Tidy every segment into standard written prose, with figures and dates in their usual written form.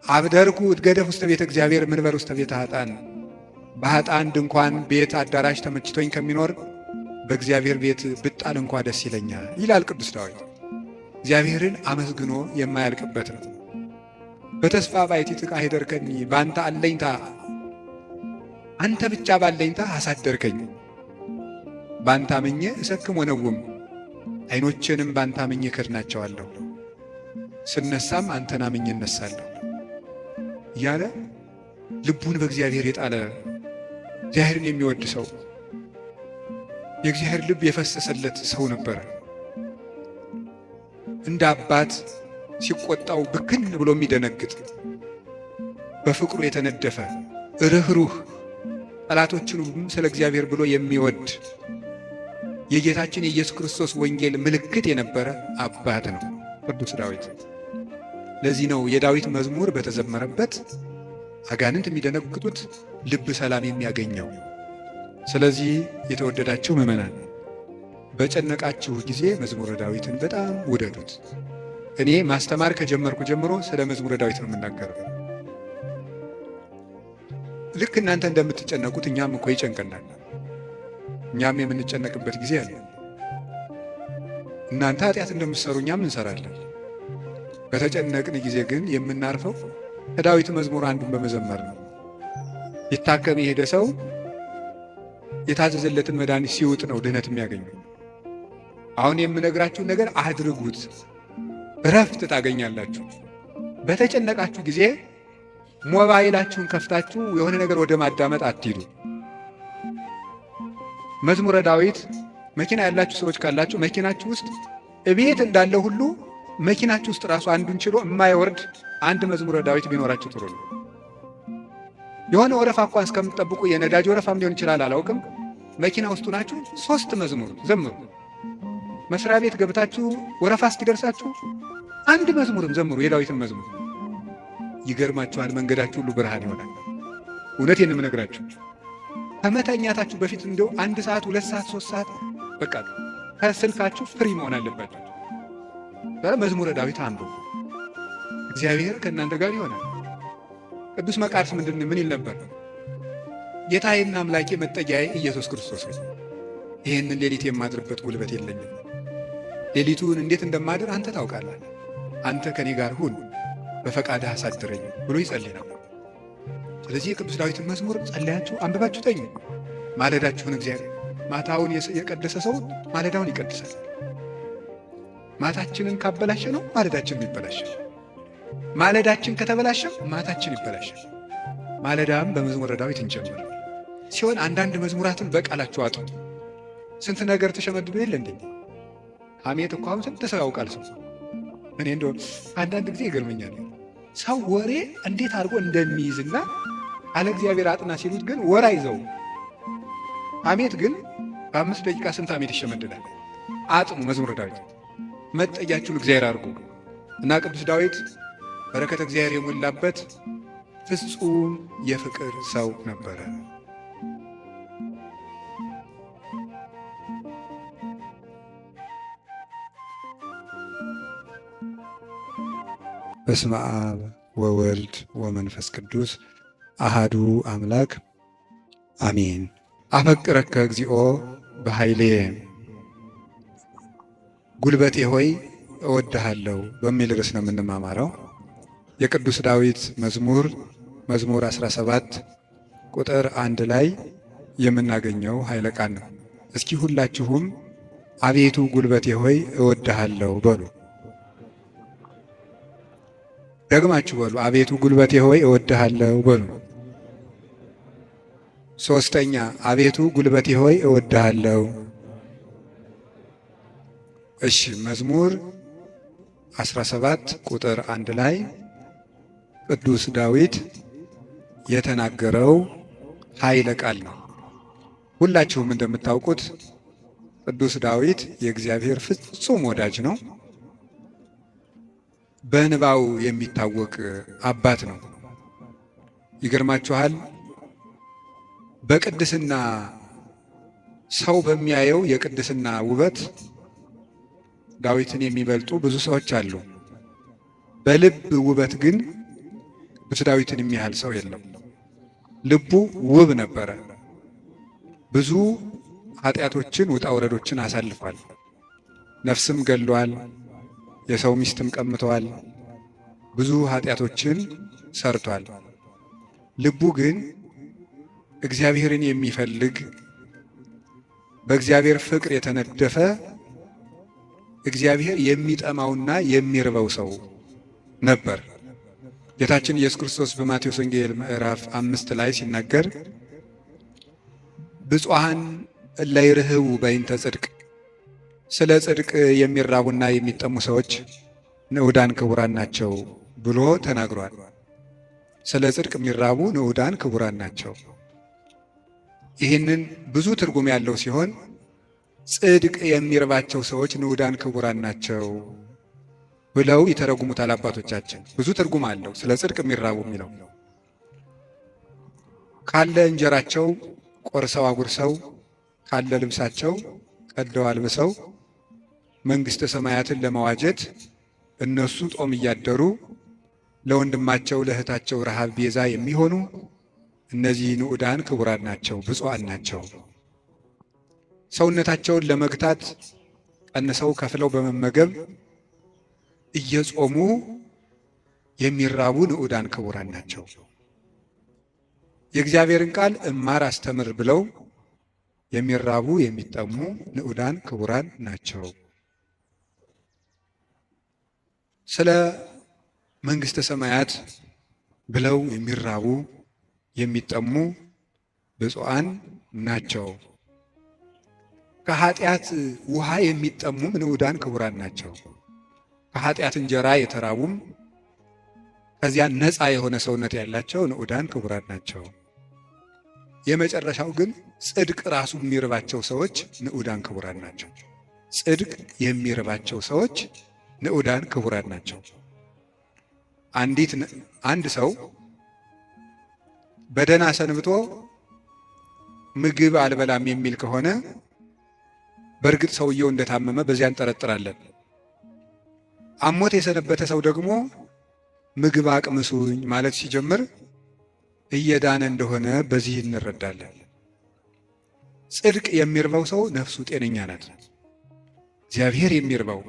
አብደርኩ እትገደፍ ውስተ ቤተ እግዚአብሔር ምንበር ውስተ ቤተ ኃጥአን። በኃጥአን ድንኳን ቤት አዳራሽ ተመችቶኝ ከሚኖር በእግዚአብሔር ቤት ብጣል እንኳ ደስ ይለኛል ይላል ቅዱስ ዳዊት። እግዚአብሔርን አመስግኖ የማያልቅበት ነው። በተስፋ ባሕቲትከ አኅደርከኒ፣ በአንተ አለኝታ አንተ ብቻ ባለኝታ አሳደርከኝ። በአንተ አምኜ እሰክም ወነውም፣ ዓይኖቼንም በአንተ አምኜ እከድናቸዋለሁ። ስነሳም አንተን አምኜ እነሳለሁ እያለ ልቡን በእግዚአብሔር የጣለ እግዚአብሔርን የሚወድ ሰው፣ የእግዚአብሔር ልብ የፈሰሰለት ሰው ነበረ። እንደ አባት ሲቆጣው ብክን ብሎ የሚደነግጥ፣ በፍቅሩ የተነደፈ ርኅሩህ፣ ጠላቶቹንም ስለ እግዚአብሔር ብሎ የሚወድ የጌታችን የኢየሱስ ክርስቶስ ወንጌል ምልክት የነበረ አባት ነው ቅዱስ ዳዊት። ለዚህ ነው የዳዊት መዝሙር በተዘመረበት አጋንንት የሚደነግጡት፣ ልብ ሰላም የሚያገኘው። ስለዚህ የተወደዳችሁ ምዕመናን በጨነቃችሁ ጊዜ መዝሙረ ዳዊትን በጣም ውደዱት። እኔ ማስተማር ከጀመርኩ ጀምሮ ስለ መዝሙረ ዳዊት ነው የምናገረው። ልክ እናንተ እንደምትጨነቁት እኛም እኮ ይጨንቀናል። እኛም የምንጨነቅበት ጊዜ አለ። እናንተ ኃጢአት እንደምትሰሩ እኛም እንሰራለን። በተጨነቅን ጊዜ ግን የምናርፈው ከዳዊት መዝሙር አንዱን በመዘመር ነው። ሊታከም የሄደ ሰው የታዘዘለትን መድኃኒት ሲውጥ ነው ድህነት የሚያገኘው። አሁን የምነግራችሁን ነገር አድርጉት፣ እረፍት ታገኛላችሁ። በተጨነቃችሁ ጊዜ ሞባይላችሁን ከፍታችሁ የሆነ ነገር ወደ ማዳመጥ አትሂዱ። መዝሙረ ዳዊት መኪና ያላችሁ ሰዎች ካላችሁ መኪናችሁ ውስጥ እቤት እንዳለ ሁሉ መኪናችሁ ውስጥ ራሱ አንዱን ችሎ የማይወርድ አንድ መዝሙረ ዳዊት ቢኖራችሁ ጥሩ ነው። የሆነ ወረፋ እንኳን እስከምትጠብቁ የነዳጅ ወረፋም ሊሆን ይችላል፣ አላውቅም። መኪና ውስጡ ናችሁ 3 መዝሙር ዘምሩ። መስሪያ ቤት ገብታችሁ ወረፋ እስኪደርሳችሁ አንድ መዝሙርም ዘምሩ፣ የዳዊትን መዝሙር። ይገርማችኋል፣ መንገዳችሁ ሁሉ ብርሃን ይሆናል። እውነቴን የምነግራችሁ ከመተኛታችሁ በፊት እንደው 1 ሰዓት 2 ሰዓት 3 ሰዓት በቃ ከስልካችሁ ፍሪ መሆን አለባችሁ። መዝሙረ ዳዊት አንብቡ። እግዚአብሔር ከእናንተ ጋር ይሆናል። ቅዱስ መቃርስ ምን ይል ነበር? ጌታዬና አምላኬ መጠጊያዬ ኢየሱስ ክርስቶስ ነው። ይህንን ሌሊት የማድርበት ጉልበት የለኝም። ሌሊቱን እንዴት እንደማድር አንተ ታውቃለህ። አንተ ከኔ ጋር ሁን፣ በፈቃድህ አሳድረኝ ብሎ ይጸልይ ነበር። ስለዚህ የቅዱስ ዳዊትን መዝሙር ጸልያችሁ አንብባችሁ ተኙ። ማለዳችሁን እግዚአብሔር ማታውን የቀደሰ ሰው ማለዳውን ይቀድሳል። ማታችንን ካበላሸ ነው ማለዳችን ይበላሻል። ማለዳችን ከተበላሸ ማታችን ይበላሻል። ማለዳም በመዝሙረ ዳዊት እንጀምር ሲሆን አንዳንድ መዝሙራትን በቃላችሁ አጡ። ስንት ነገር ተሸመድዶ የለ እንዴ? ሐሜት እኮ አሁን ስንት ሰው ያውቃል ሰው። እኔ እንደው አንዳንድ ጊዜ ይገርመኛል ሰው ወሬ እንዴት አድርጎ እንደሚይዝና አለ እግዚአብሔር አጥና ሲሉት ግን ወራ ይዘው። ሐሜት ግን በ5 ደቂቃ ስንት ሐሜት ይሸመድዳል። አጥኑ መዝሙረ ዳዊት መጠጊያችሁን እግዚአብሔር አድርጉ እና ቅዱስ ዳዊት በረከተ እግዚአብሔር የሞላበት ፍጹም የፍቅር ሰው ነበረ። በስመ አብ ወወልድ ወመንፈስ ቅዱስ አሃዱ አምላክ አሜን። አፈቅረከ እግዚኦ በኃይሌ፣ ጉልበቴ ሆይ እወድሃለሁ በሚል ርዕስ ነው የምንማማረው። የቅዱስ ዳዊት መዝሙር 17 ቁጥር 1 ላይ የምናገኘው ኃይለ ቃል ነው። እስኪ ሁላችሁም አቤቱ ጉልበቴ ሆይ እወድሃለሁ በሉ። ደግማችሁ በሉ። አቤቱ ጉልበቴ ሆይ እወድሃለሁ በሉ። ሶስተኛ አቤቱ ጉልበቴ ሆይ እወድሃለሁ። እሺ፣ መዝሙር 17 ቁጥር 1 ላይ ቅዱስ ዳዊት የተናገረው ኃይለ ቃል ነው። ሁላችሁም እንደምታውቁት ቅዱስ ዳዊት የእግዚአብሔር ፍጹም ወዳጅ ነው። በንባው የሚታወቅ አባት ነው። ይገርማችኋል፣ በቅድስና ሰው በሚያየው የቅድስና ውበት ዳዊትን የሚበልጡ ብዙ ሰዎች አሉ። በልብ ውበት ግን ቅዱስ ዳዊትን የሚያህል ሰው የለም። ልቡ ውብ ነበረ። ብዙ ኃጢአቶችን ውጣ ውረዶችን አሳልፏል። ነፍስም ገሏል፣ የሰው ሚስትም ቀምተዋል፣ ብዙ ኃጢአቶችን ሰርቷል። ልቡ ግን እግዚአብሔርን የሚፈልግ በእግዚአብሔር ፍቅር የተነደፈ እግዚአብሔር የሚጠማውና የሚርበው ሰው ነበር። ጌታችን ኢየሱስ ክርስቶስ በማቴዎስ ወንጌል ምዕራፍ 5 ላይ ሲናገር ብፁዓን እለ ይርህቡ በእንተ ጽድቅ፣ ስለ ጽድቅ የሚራቡና የሚጠሙ ሰዎች ንዑዳን ክቡራን ናቸው ብሎ ተናግሯል። ስለ ጽድቅ የሚራቡ ንዑዳን ክቡራን ናቸው። ይህንን ብዙ ትርጉም ያለው ሲሆን ጽድቅ የሚርባቸው ሰዎች ንዑዳን ክቡራን ናቸው ብለው ይተረጉሙታል አባቶቻችን። ብዙ ትርጉም አለው ስለ ጽድቅ የሚራቡ የሚለው። ካለ እንጀራቸው ቆርሰው አጉርሰው፣ ካለ ልብሳቸው ቀደው አልብሰው መንግሥተ ሰማያትን ለመዋጀት እነሱ ጦም እያደሩ ለወንድማቸው ለእህታቸው ረሃብ ቤዛ የሚሆኑ እነዚህ ንዑዳን ክቡራን ናቸው፣ ብፁዓን ናቸው። ሰውነታቸውን ለመግታት ቀንሰው ከፍለው በመመገብ እየጾሙ የሚራቡ ንዑዳን ክቡራን ናቸው። የእግዚአብሔርን ቃል እማር አስተምር ብለው የሚራቡ የሚጠሙ ንዑዳን ክቡራን ናቸው። ስለ መንግሥተ ሰማያት ብለው የሚራቡ የሚጠሙ ብፁዓን ናቸው። ከኃጢአት ውሃ የሚጠሙም ንዑዳን ክቡራን ናቸው። ከኃጢአት እንጀራ የተራቡም ከዚያ ነፃ የሆነ ሰውነት ያላቸው ንዑዳን ክቡራን ናቸው። የመጨረሻው ግን ጽድቅ ራሱ የሚርባቸው ሰዎች ንዑዳን ክቡራን ናቸው። ጽድቅ የሚርባቸው ሰዎች ንዑዳን ክቡራን ናቸው። አንድ ሰው በደህና ሰንብቶ ምግብ አልበላም የሚል ከሆነ በእርግጥ ሰውየው እንደታመመ በዚያ እንጠረጥራለን። አሞት የሰነበተ ሰው ደግሞ ምግብ አቅምሱኝ ማለት ሲጀምር እየዳነ እንደሆነ በዚህ እንረዳለን። ጽድቅ የሚርበው ሰው ነፍሱ ጤነኛ ናት። እግዚአብሔር የሚርበው፣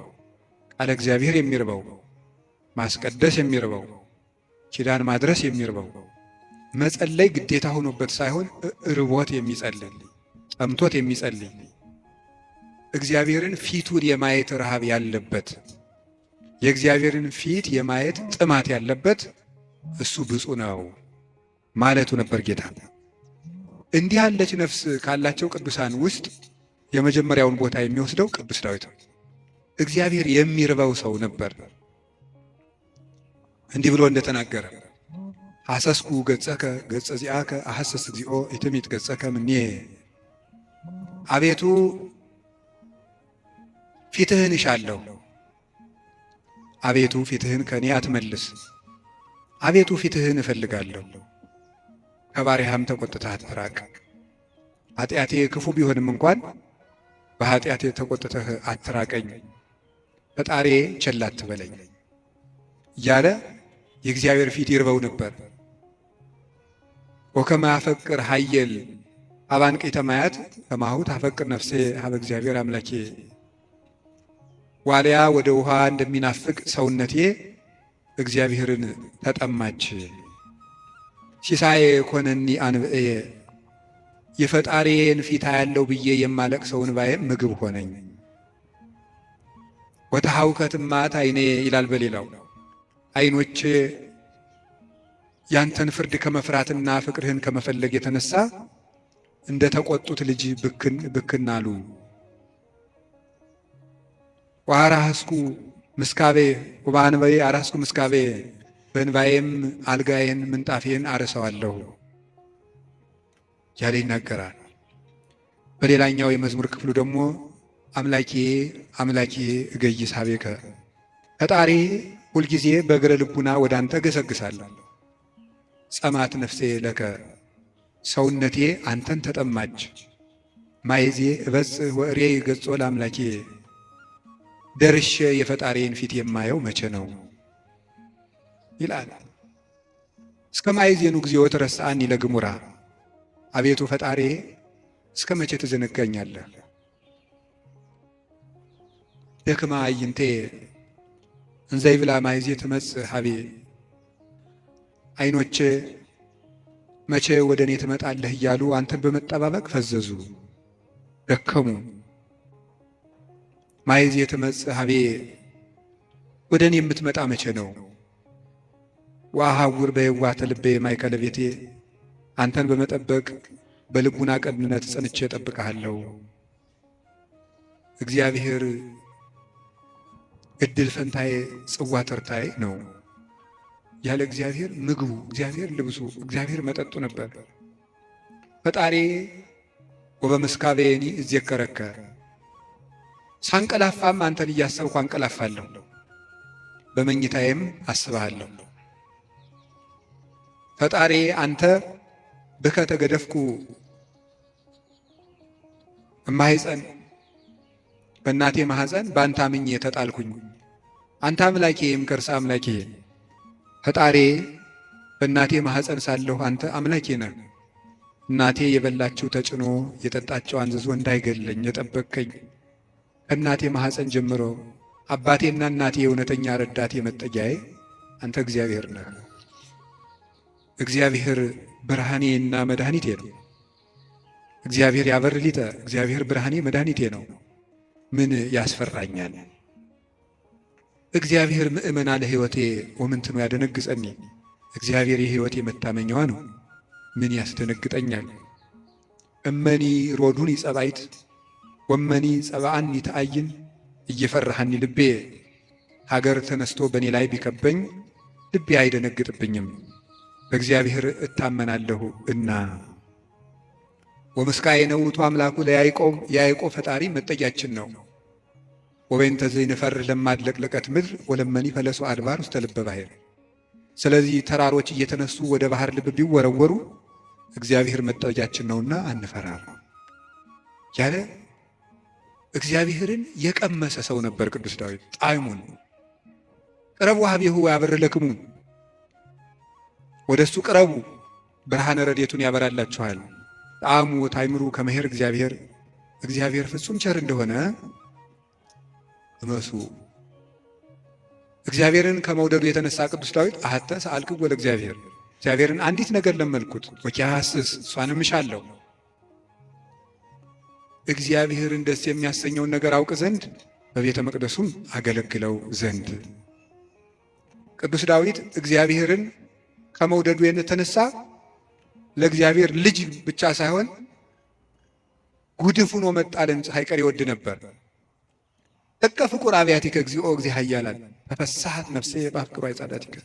ቃለ እግዚአብሔር የሚርበው፣ ማስቀደስ የሚርበው፣ ኪዳን ማድረስ የሚርበው፣ መጸለይ ግዴታ ሆኖበት ሳይሆን ርቦት የሚጸልይ፣ ጠምቶት የሚጸልይ፣ እግዚአብሔርን ፊቱን የማየት ረሃብ ያለበት፣ የእግዚአብሔርን ፊት የማየት ጥማት ያለበት እሱ ብፁዕ ነው ማለቱ ነበር ጌታ። እንዲህ ያለች ነፍስ ካላቸው ቅዱሳን ውስጥ የመጀመሪያውን ቦታ የሚወስደው ቅዱስ ዳዊት እግዚአብሔር የሚርበው ሰው ነበር። እንዲህ ብሎ እንደተናገረ ሐሰስኩ ገጸከ ገጸ ዚአከ አሐሰስ እግዚኦ ኢትሚት ገጸከ ምኔ፣ አቤቱ ፊትህን እሻለሁ፣ አቤቱ ፊትህን ከኔ አትመልስ፣ አቤቱ ፊትህን እፈልጋለሁ፣ ከባሪያህም ተቆጥተህ አትራቅ። ኃጢአቴ ክፉ ቢሆንም እንኳን በኃጢአቴ ተቆጥተህ አትራቀኝ፣ ፈጣሪ ቸል አትበለኝ እያለ የእግዚአብሔር ፊት ይርበው ነበር። ወከመ ያፈቅር ኃየል አባንቅዕተ ማያት ከማሁ ታፈቅር ነፍሴ ሀበ እግዚአብሔር አምላኬ፣ ዋልያ ወደ ውሃ እንደሚናፍቅ ሰውነቴ እግዚአብሔርን ተጠማች። ሲሳዬ ኮነኒ አንብዕየ፣ የፈጣሪዬን ፊት ያለው ብዬ የማለቅሰው እንባዬም ምግብ ሆነኝ። ወተሐውከት እማት ዓይኔ ይላል በሌላው፣ ዓይኖቼ ያንተን ፍርድ ከመፍራትና ፍቅርህን ከመፈለግ የተነሳ እንደ ተቆጡት ልጅ ብክን ብክን አሉ። ወአራስኩ ምስካቤ ወበአንበዬ አራስኩ ምስካቤ፣ በእንባዬም አልጋዬን ምንጣፌን አረሰዋለሁ ያለ ይናገራል። በሌላኛው የመዝሙር ክፍሉ ደግሞ አምላኬ አምላኬ እገይስ ኀቤከ፣ ፈጣሪ ሁልጊዜ በእግረ ልቡና ወደ አንተ ገሰግሳለሁ። ጸማት ነፍሴ ለከ፣ ሰውነቴ አንተን ተጠማች። ማይዜ እበጽሕ ወእሬይ ገጾ ለአምላኬ፣ ደርሼ የፈጣሪን ፊት የማየው መቼ ነው ይላል። እስከ ማይዜኑ ጊዜ ወትረሳኒ ለግሙራ፣ አቤቱ ፈጣሪ እስከ መቼ ትዘነጋኛለህ? ደክማ አይንቴ እንዘ ይብላ ማይዜ ትመጽእ ሀቤ፣ ዓይኖቼ መቼ ወደ እኔ ትመጣለህ እያሉ አንተን በመጠባበቅ ፈዘዙ፣ ደከሙ። ማይዜ ትመጽእ ሀቤ፣ ወደ እኔ የምትመጣ መቼ ነው? ወአሐውር በየዋተ ልቤ ማእከለ ቤቴ፣ አንተን በመጠበቅ በልቡና ቅንነት ጸንቼ እጠብቅሃለሁ። እግዚአብሔር እድል ፈንታዬ ጽዋ ተርታዬ ነው። ያለ እግዚአብሔር ምግቡ፣ እግዚአብሔር ልብሱ፣ እግዚአብሔር መጠጡ ነበር። ፈጣሪ ወበምስካቤኒ እዜከረከ፣ ሳንቀላፋም አንተን እያሰብኩ አንቀላፋለሁ፣ በመኝታዬም አስብሃለሁ። ፈጣሪ አንተ ብከ ተገደፍኩ እማሕፀን፣ በእናቴ ማሕፀን በአንተ አምኜ ተጣልኩኝ። አንተ አምላኬ እምከርሰ አምላኬ፣ ፈጣሪ በእናቴ ማሕፀን ሳለሁ አንተ አምላኬ ነህ። እናቴ የበላችው ተጭኖ የጠጣችው አንዝዞ እንዳይገለኝ የጠበቅከኝ፣ ከእናቴ ማሕፀን ጀምሮ አባቴና እናቴ የእውነተኛ ረዳቴ መጠጊያዬ አንተ እግዚአብሔር ነህ። እግዚአብሔር ብርሃኔና መድኃኒቴ ነው። እግዚአብሔር ያበርሊተ፣ እግዚአብሔር ብርሃኔ መድኃኒቴ ነው። ምን ያስፈራኛል? እግዚአብሔር ምእመና ለሕይወቴ ወምንትኑ ያደነግጸኒ፣ እግዚአብሔር የሕይወቴ መታመኛዋ ነው። ምን ያስደነግጠኛል? እመኒ ሮዱኒ ጸባይት ወመኒ ጸባአኒ ተአይን፣ እየፈራሃኒ ልቤ፣ ሀገር ተነስቶ በእኔ ላይ ቢከበኝ ልቤ አይደነግጥብኝም፣ በእግዚአብሔር እታመናለሁ እና። ወምስካየ ነውቱ አምላኩ ለያዕቆብ፣ የያዕቆብ ፈጣሪ መጠጊያችን ነው። ወበይንተ ዘይንፈርህ ለማድለቅለቀት ምድር ወለመኒ ፈለሱ አድባር ውስተ ልበ ባሕር። ስለዚህ ተራሮች እየተነሱ ወደ ባህር ልብ ቢወረወሩ እግዚአብሔር መጠጊያችን ነውና አንፈራም ያለ እግዚአብሔርን የቀመሰ ሰው ነበር ቅዱስ ዳዊት። ጣዕሙን ቅረቡ ሀቤሁ ያበር ለክሙ፣ ወደ እሱ ቅረቡ ብርሃነ ረድኤቱን ያበራላችኋል። ጣዕሙ ታይምሩ ከመሄር እግዚአብሔር፣ እግዚአብሔር ፍጹም ቸር እንደሆነ እመሱ። እግዚአብሔርን ከመውደዱ የተነሳ ቅዱስ ዳዊት አሐተ ሰአልክዎ ለእግዚአብሔር፣ እግዚአብሔርን አንዲት ነገር ለመልኩት ወኪያስስ፣ እሷንም እሻለሁ። እግዚአብሔርን ደስ የሚያሰኘውን ነገር አውቅ ዘንድ በቤተ መቅደሱም አገለግለው ዘንድ። ቅዱስ ዳዊት እግዚአብሔርን ከመውደዱ የተነሳ ለእግዚአብሔር ልጅ ብቻ ሳይሆን ጉድፍ ሆኖ መጣልን ሳይቀር ይወድ ነበር። ጥቀ ፍቁር አብያቲከ እግዚኦ እግዚእ ኃያላን ተፈሳሐት ነፍሴ በአፍቅሮ አይጻዳቲከ።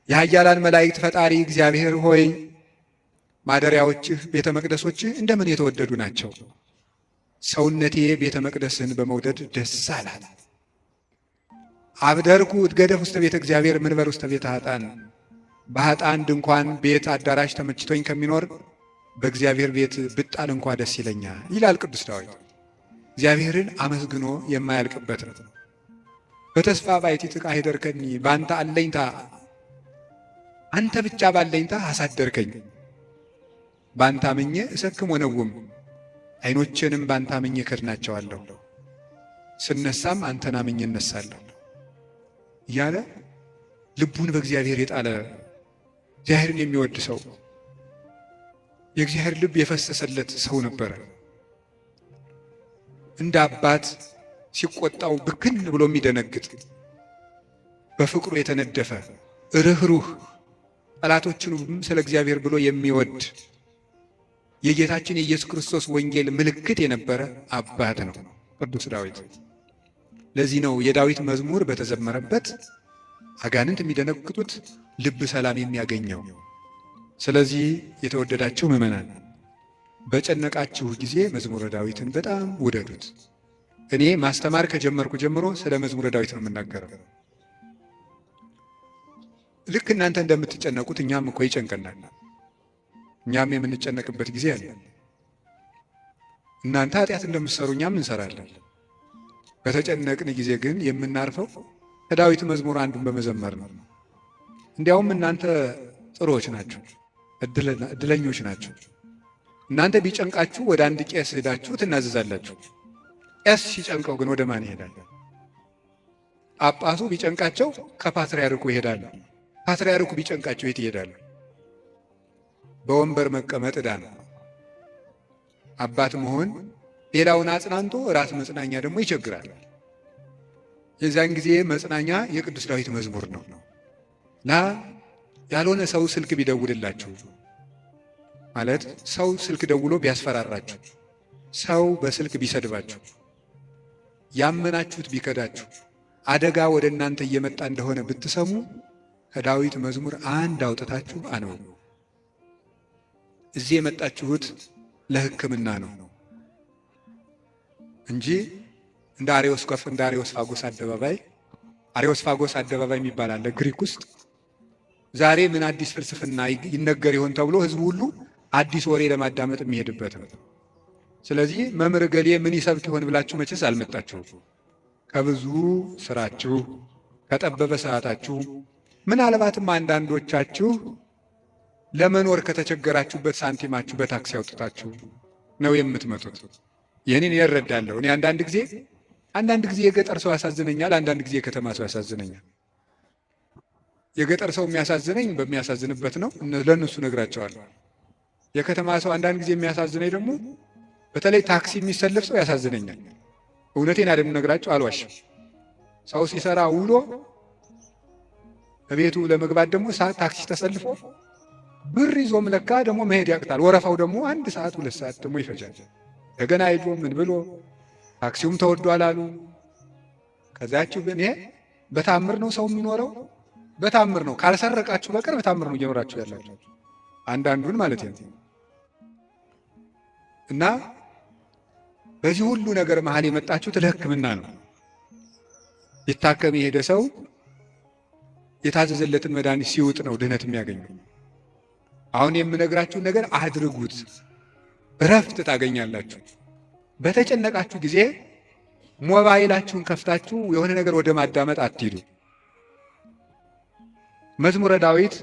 የኃያላን መላእክት ፈጣሪ እግዚአብሔር ሆይ ማደሪያዎችህ ቤተ መቅደሶችህ እንደምን የተወደዱ ናቸው። ሰውነቴ ቤተ መቅደስን በመውደድ ደስ አላት። አብደርኩ እትገደፍ ውስተ ቤተ እግዚአብሔር ምንበር ውስተ ቤተ ኃጥአን። በኃጥአን ድንኳን ቤት አዳራሽ ተመችቶኝ ከሚኖር በእግዚአብሔር ቤት ብጣል እንኳ ደስ ይለኛል ይላል ቅዱስ ዳዊት። እግዚአብሔርን አመስግኖ የማያልቅበት ነው። በተስፋ ባሕቲትከ አኅደርከኒ፣ በአንተ አለኝታ አንተ ብቻ ባለኝታ አሳደርከኝ። በአንተ አምኜ እሰክም ወነውም፣ ዓይኖቼንም በአንተ አምኜ እከድናቸዋለሁ። ስነሳም አንተን አምኜ እነሳለሁ እያለ ልቡን በእግዚአብሔር የጣለ እግዚአብሔርን የሚወድ ሰው፣ የእግዚአብሔር ልብ የፈሰሰለት ሰው ነበረ። እንደ አባት ሲቆጣው ብክን ብሎ የሚደነግጥ፣ በፍቅሩ የተነደፈ ርኅሩህ፣ ጠላቶቹንም ስለ እግዚአብሔር ብሎ የሚወድ የጌታችን የኢየሱስ ክርስቶስ ወንጌል ምልክት የነበረ አባት ነው ቅዱስ ዳዊት። ለዚህ ነው የዳዊት መዝሙር በተዘመረበት አጋንንት የሚደነግጡት፣ ልብ ሰላም የሚያገኘው። ስለዚህ የተወደዳችሁ ምዕመናን በጨነቃችሁ ጊዜ መዝሙረ ዳዊትን በጣም ውደዱት። እኔ ማስተማር ከጀመርኩ ጀምሮ ስለ መዝሙረ ዳዊት ነው የምናገረው። ልክ እናንተ እንደምትጨነቁት እኛም እኮ ይጨንቀናል። እኛም የምንጨነቅበት ጊዜ አለ። እናንተ ኃጢአት እንደምትሰሩ እኛም እንሰራለን። በተጨነቅን ጊዜ ግን የምናርፈው ከዳዊት መዝሙር አንዱን በመዘመር ነው። እንዲያውም እናንተ ጥሩዎች ናቸው፣ እድለኞች ናቸው። እናንተ ቢጨንቃችሁ ወደ አንድ ቄስ ሄዳችሁ ትናዘዛላችሁ። ቄስ ሲጨንቀው ግን ወደ ማን ይሄዳል? ጳጳሱ ቢጨንቃቸው ከፓትርያርኩ ይሄዳሉ። ፓትርያርኩ ቢጨንቃቸው የት ይሄዳሉ? በወንበር መቀመጥ ዕዳ ነው። አባት መሆን ሌላውን አጽናንቶ ራስ መጽናኛ ደግሞ ይቸግራል። የዚያን ጊዜ መጽናኛ የቅዱስ ዳዊት መዝሙር ነው። ያልሆነ ሰው ስልክ ቢደውልላችሁ ማለት ሰው ስልክ ደውሎ ቢያስፈራራችሁ፣ ሰው በስልክ ቢሰድባችሁ፣ ያመናችሁት ቢከዳችሁ፣ አደጋ ወደ እናንተ እየመጣ እንደሆነ ብትሰሙ ከዳዊት መዝሙር አንድ አውጥታችሁ አንብቡ። እዚህ የመጣችሁት ለሕክምና ነው እንጂ እንደ አሪዮስፋጎስ አደባባይ የሚባል አለ ግሪክ ውስጥ። ዛሬ ምን አዲስ ፍልስፍና ይነገር ይሆን ተብሎ ህዝቡ ሁሉ አዲስ ወሬ ለማዳመጥ የሚሄድበት ነው። ስለዚህ መምህር ገሌ ምን ይሰብክ ይሆን ብላችሁ መቼስ አልመጣችሁ። ከብዙ ስራችሁ ከጠበበ ሰዓታችሁ ምናልባትም አንዳንዶቻችሁ ለመኖር ከተቸገራችሁበት ሳንቲማችሁ በታክሲ አውጥታችሁ ነው የምትመጡት። ይህንን ይረዳለሁ። እኔ አንዳንድ ጊዜ የገጠር ሰው ያሳዝነኛል፣ አንዳንድ ጊዜ የከተማ ሰው ያሳዝነኛል። የገጠር ሰው የሚያሳዝነኝ በሚያሳዝንበት ነው፣ ለእነሱ ነግራቸዋለሁ። የከተማ ሰው አንዳንድ ጊዜ የሚያሳዝነኝ ደግሞ በተለይ ታክሲ የሚሰልፍ ሰው ያሳዝነኛል። እውነቴን አይደለም ነግራቸው፣ አልዋሽም። ሰው ሲሰራ ውሎ በቤቱ ለመግባት ደግሞ ታክሲ ተሰልፎ ብር ይዞም ለካ ደግሞ መሄድ ያቅታል። ወረፋው ደግሞ 1 ሰዓት 2 ሰዓት ደግሞ ይፈጃል። እንደገና ሄዶ ምን ብሎ ታክሲውም ተወዷል አሉ። ከዛችሁ ግን ይሄ በታምር ነው ሰው የሚኖረው፣ በታምር ነው። ካልሰረቃችሁ በቀር በታምር ነው እየኖራችሁ ያላችሁ፣ አንዳንዱን ማለት ነው። እና በዚህ ሁሉ ነገር መሀል የመጣችሁት ለሕክምና ነው። ሊታከም የሄደ ሰው የታዘዘለትን መድኃኒት ሲውጥ ነው ድህነት የሚያገኘው። አሁን የምነግራችሁ ነገር አድርጉት፣ እረፍት ታገኛላችሁ። በተጨነቃችሁ ጊዜ ሞባይላችሁን ከፍታችሁ የሆነ ነገር ወደ ማዳመጥ አትሂዱ። መዝሙረ ዳዊት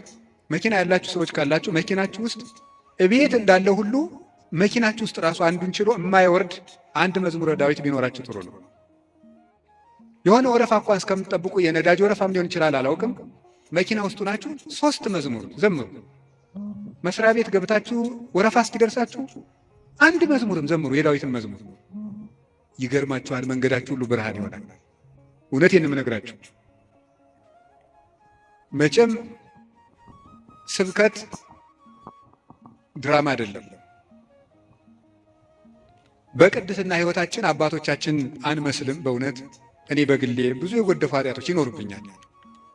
መኪና ያላችሁ ሰዎች ካላችሁ መኪናችሁ ውስጥ እቤት እንዳለ ሁሉ መኪናችሁ ውስጥ ራሱ አንዱን ችሎ የማይወርድ አንድ መዝሙረ ዳዊት ቢኖራችሁ ጥሩ ነው። የሆነ ወረፋ እንኳን እስከምትጠብቁ የነዳጅ ወረፋም ሊሆን ይችላል፣ አላውቅም። መኪና ውስጡ ናችሁ 3 መዝሙር ዘምሩ። መስሪያ ቤት ገብታችሁ ወረፋ እስኪደርሳችሁ አንድ መዝሙርም ዘምሩ፣ የዳዊትን መዝሙር። ይገርማችኋል፣ መንገዳችሁ ሁሉ ብርሃን ይሆናል። እውነቴን ነው የምነግራችሁ። መቼም ስብከት ድራማ አይደለም። በቅድስና ሕይወታችን አባቶቻችን አንመስልም። በእውነት እኔ በግሌ ብዙ የጎደፉ ኃጢአቶች ይኖሩብኛል።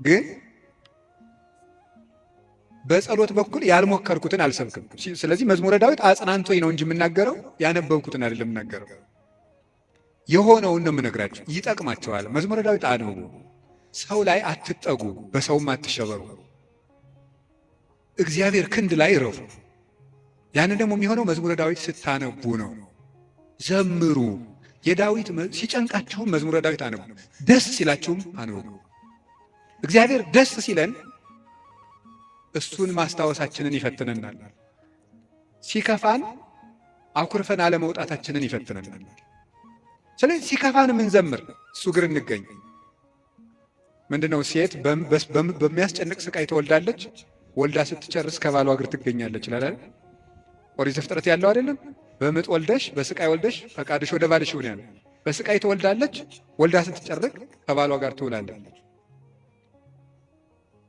ግን በጸሎት በኩል ያልሞከርኩትን አልሰብክም። ስለዚህ መዝሙረ ዳዊት አጽናንቶኝ ነው እንጂ የምናገረው ያነበብኩትን አይደለም የምናገረው። የሆነውን ነው የምነግራችሁ። ይጠቅማቸዋል። መዝሙረ ዳዊት አንብቡ። ሰው ላይ አትጠጉ፣ በሰውም አትሸበሩ። እግዚአብሔር ክንድ ላይ ረፉ። ያንን ደግሞ የሚሆነው መዝሙረ ዳዊት ስታነቡ ነው። ዘምሩ። የዳዊት ሲጨንቃችሁም መዝሙረ ዳዊት አንብቡ፣ ደስ ሲላችሁም አንብቡ። እግዚአብሔር ደስ ሲለን እሱን ማስታወሳችንን ይፈትነናል። ሲከፋን አኩርፈን አለመውጣታችንን ይፈትነናል። ስለዚህ ሲከፋን ምን ዘምር እሱ ግር እንገኝ። ምንድነው? ሴት በሚያስጨንቅ ስቃይ ትወልዳለች። ወልዳ ስትጨርስ ከባሏ እግር ትገኛለች ይላል። ኦሪት ዘፍጥረት ያለው አይደለም? በምጥ ወልደሽ በስቃይ ወልደሽ ፈቃድሽ ወደ ባልሽ ይሁን ያለ። በስቃይ ትወልዳለች፣ ወልዳ ስትጨርቅ ከባሏ ጋር ትውላለች።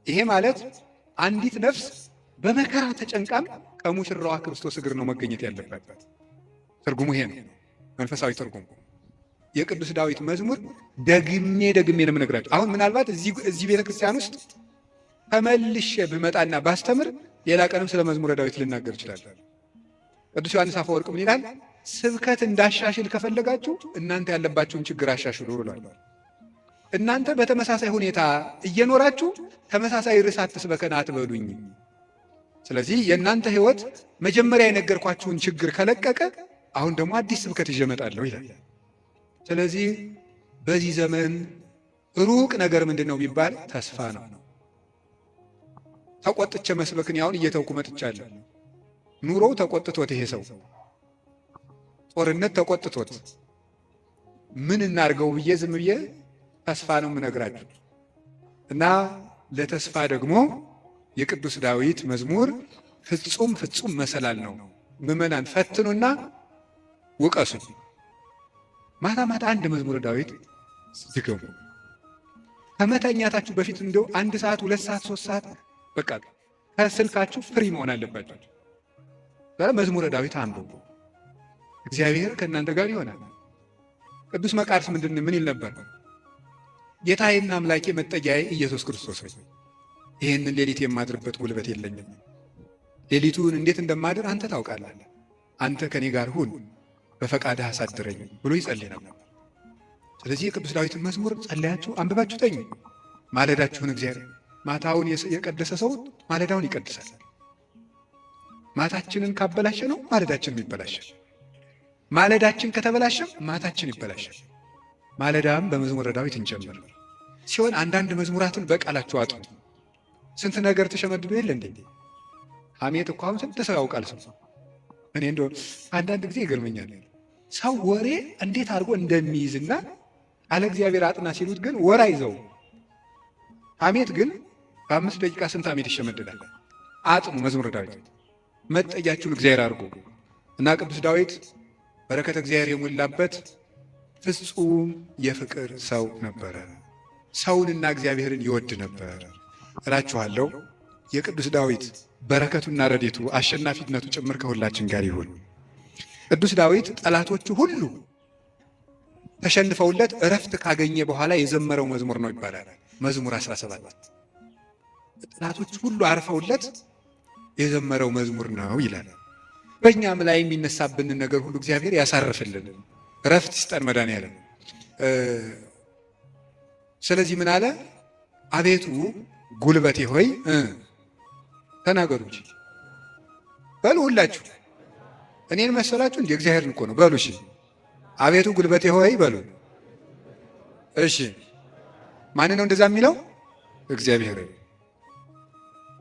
ይሄ ማለት አንዲት ነፍስ በመከራ ተጨንቃም ከሙሽራዋ ክርስቶስ እግር ነው መገኘት ያለበት። ትርጉሙ ይሄ ነው፣ መንፈሳዊ ትርጉሙ። የቅዱስ ዳዊት መዝሙር ደግሜ ነው የምነግራችሁ። አሁን ምናልባት እዚህ ቤተክርስቲያን ውስጥ ተመልሼ ብመጣና ባስተምር ሌላ ቀንም ስለ መዝሙረ ዳዊት ልናገር እችላለሁ። ቅዱስ ዮሐንስ አፈወርቅ ምን ይላል? ስብከት እንዳሻሽል ከፈለጋችሁ እናንተ ያለባችሁን ችግር አሻሽሉ ብሏል። እናንተ በተመሳሳይ ሁኔታ እየኖራችሁ ተመሳሳይ ርዕስ አትስበከን አትበሉኝ። ስለዚህ የእናንተ ሕይወት መጀመሪያ የነገርኳችሁን ችግር ከለቀቀ አሁን ደግሞ አዲስ ስብከት ይዤ እመጣለሁ ይላል። ስለዚህ በዚህ ዘመን ሩቅ ነገር ምንድን ነው ቢባል ተስፋ ነው። ተቆጥቼ መስበክን ያውን እየተውኩ መጥቻለሁ። ኑሮው ተቆጥቶት ይሄ ሰው ጦርነት ተቆጥቶት ምን እናርገው ብዬ ዝም ብዬ ተስፋ ነው የምነግራችሁ። እና ለተስፋ ደግሞ የቅዱስ ዳዊት መዝሙር ፍጹም ፍጹም መሰላል ነው። ምዕመናን ፈትኑና ውቀሱ። ማታ ማታ አንድ መዝሙረ ዳዊት ዝገሙ። ከመተኛታችሁ በፊት እንደው 1 ሰዓት 2 ሰዓት 3 ሰዓት በቃ ከስልካችሁ ፍሪ መሆን አለባችሁ። መዝሙረ ዳዊት አንብቡ። እግዚአብሔር ከእናንተ ጋር ይሆናል። ቅዱስ መቃርስ ምን ይል ነበር? ጌታዬና አምላኬ መጠጊያዬ ኢየሱስ ክርስቶስ ሆይ ይህንን ሌሊት የማድርበት ጉልበት የለኝም። ሌሊቱን እንዴት እንደማድር አንተ ታውቃለህ። አንተ ከኔ ጋር ሁን፣ በፈቃድህ አሳድረኝ ብሎ ይጸልይ ነበር። ስለዚህ የቅዱስ ዳዊትን መዝሙር ጸልያችሁ አንብባችሁ ተኙ። ማለዳችሁን እግዚአብሔር ማታውን የቀደሰ ሰው ማለዳውን ይቀድሳል። ማታችንን ካበላሸ ነው ማለዳችን ይበላሻል። ማለዳችን ከተበላሸ ማታችን ይበላሻል። ማለዳም በመዝሙረ ዳዊት እንጀምር ሲሆን አንዳንድ መዝሙራትን በቃላችሁ አጥኑ። ስንት ነገር ተሸመድዶ የለ እንዴ? ሐሜት እኮ አሁን ስንት ሰው ያውቃል። ሰው እኔ እንደው አንዳንድ ጊዜ ይገርመኛል። ሰው ወሬ እንዴት አድርጎ እንደሚይዝና አለ እግዚአብሔር አጥና ሲሉት ግን ወራ ይዘው ሐሜት ግን በ5 ደቂቃ ስንት ሐሜት ይሸመድዳል። አጥኑ መዝሙረ ዳዊት መጠጊያችሁን እግዚአብሔር አድርጎ እና ቅዱስ ዳዊት በረከተ እግዚአብሔር የሞላበት ፍጹም የፍቅር ሰው ነበረ። ሰውንና እግዚአብሔርን ይወድ ነበር እላችኋለሁ። የቅዱስ ዳዊት በረከቱና ረድኤቱ አሸናፊነቱ ጭምር ከሁላችን ጋር ይሁን። ቅዱስ ዳዊት ጠላቶቹ ሁሉ ተሸንፈውለት እረፍት ካገኘ በኋላ የዘመረው መዝሙር ነው ይባላል። መዝሙር 17 ጠላቶቹ ሁሉ አርፈውለት የዘመረው መዝሙር ነው ይላል። በእኛም ላይ የሚነሳብንን ነገር ሁሉ እግዚአብሔር ያሳርፍልን፣ እረፍት ይስጠን መድኃኔዓለም። ስለዚህ ምን አለ? አቤቱ ጉልበቴ ሆይ ተናገሩ እንጂ በሉ። ሁላችሁ እኔን መሰላችሁ እንዴ? እግዚአብሔርን እኮ ነው በሉ። እሺ አቤቱ ጉልበቴ ሆይ በሉ። እሺ ማን ነው እንደዛ የሚለው? እግዚአብሔር።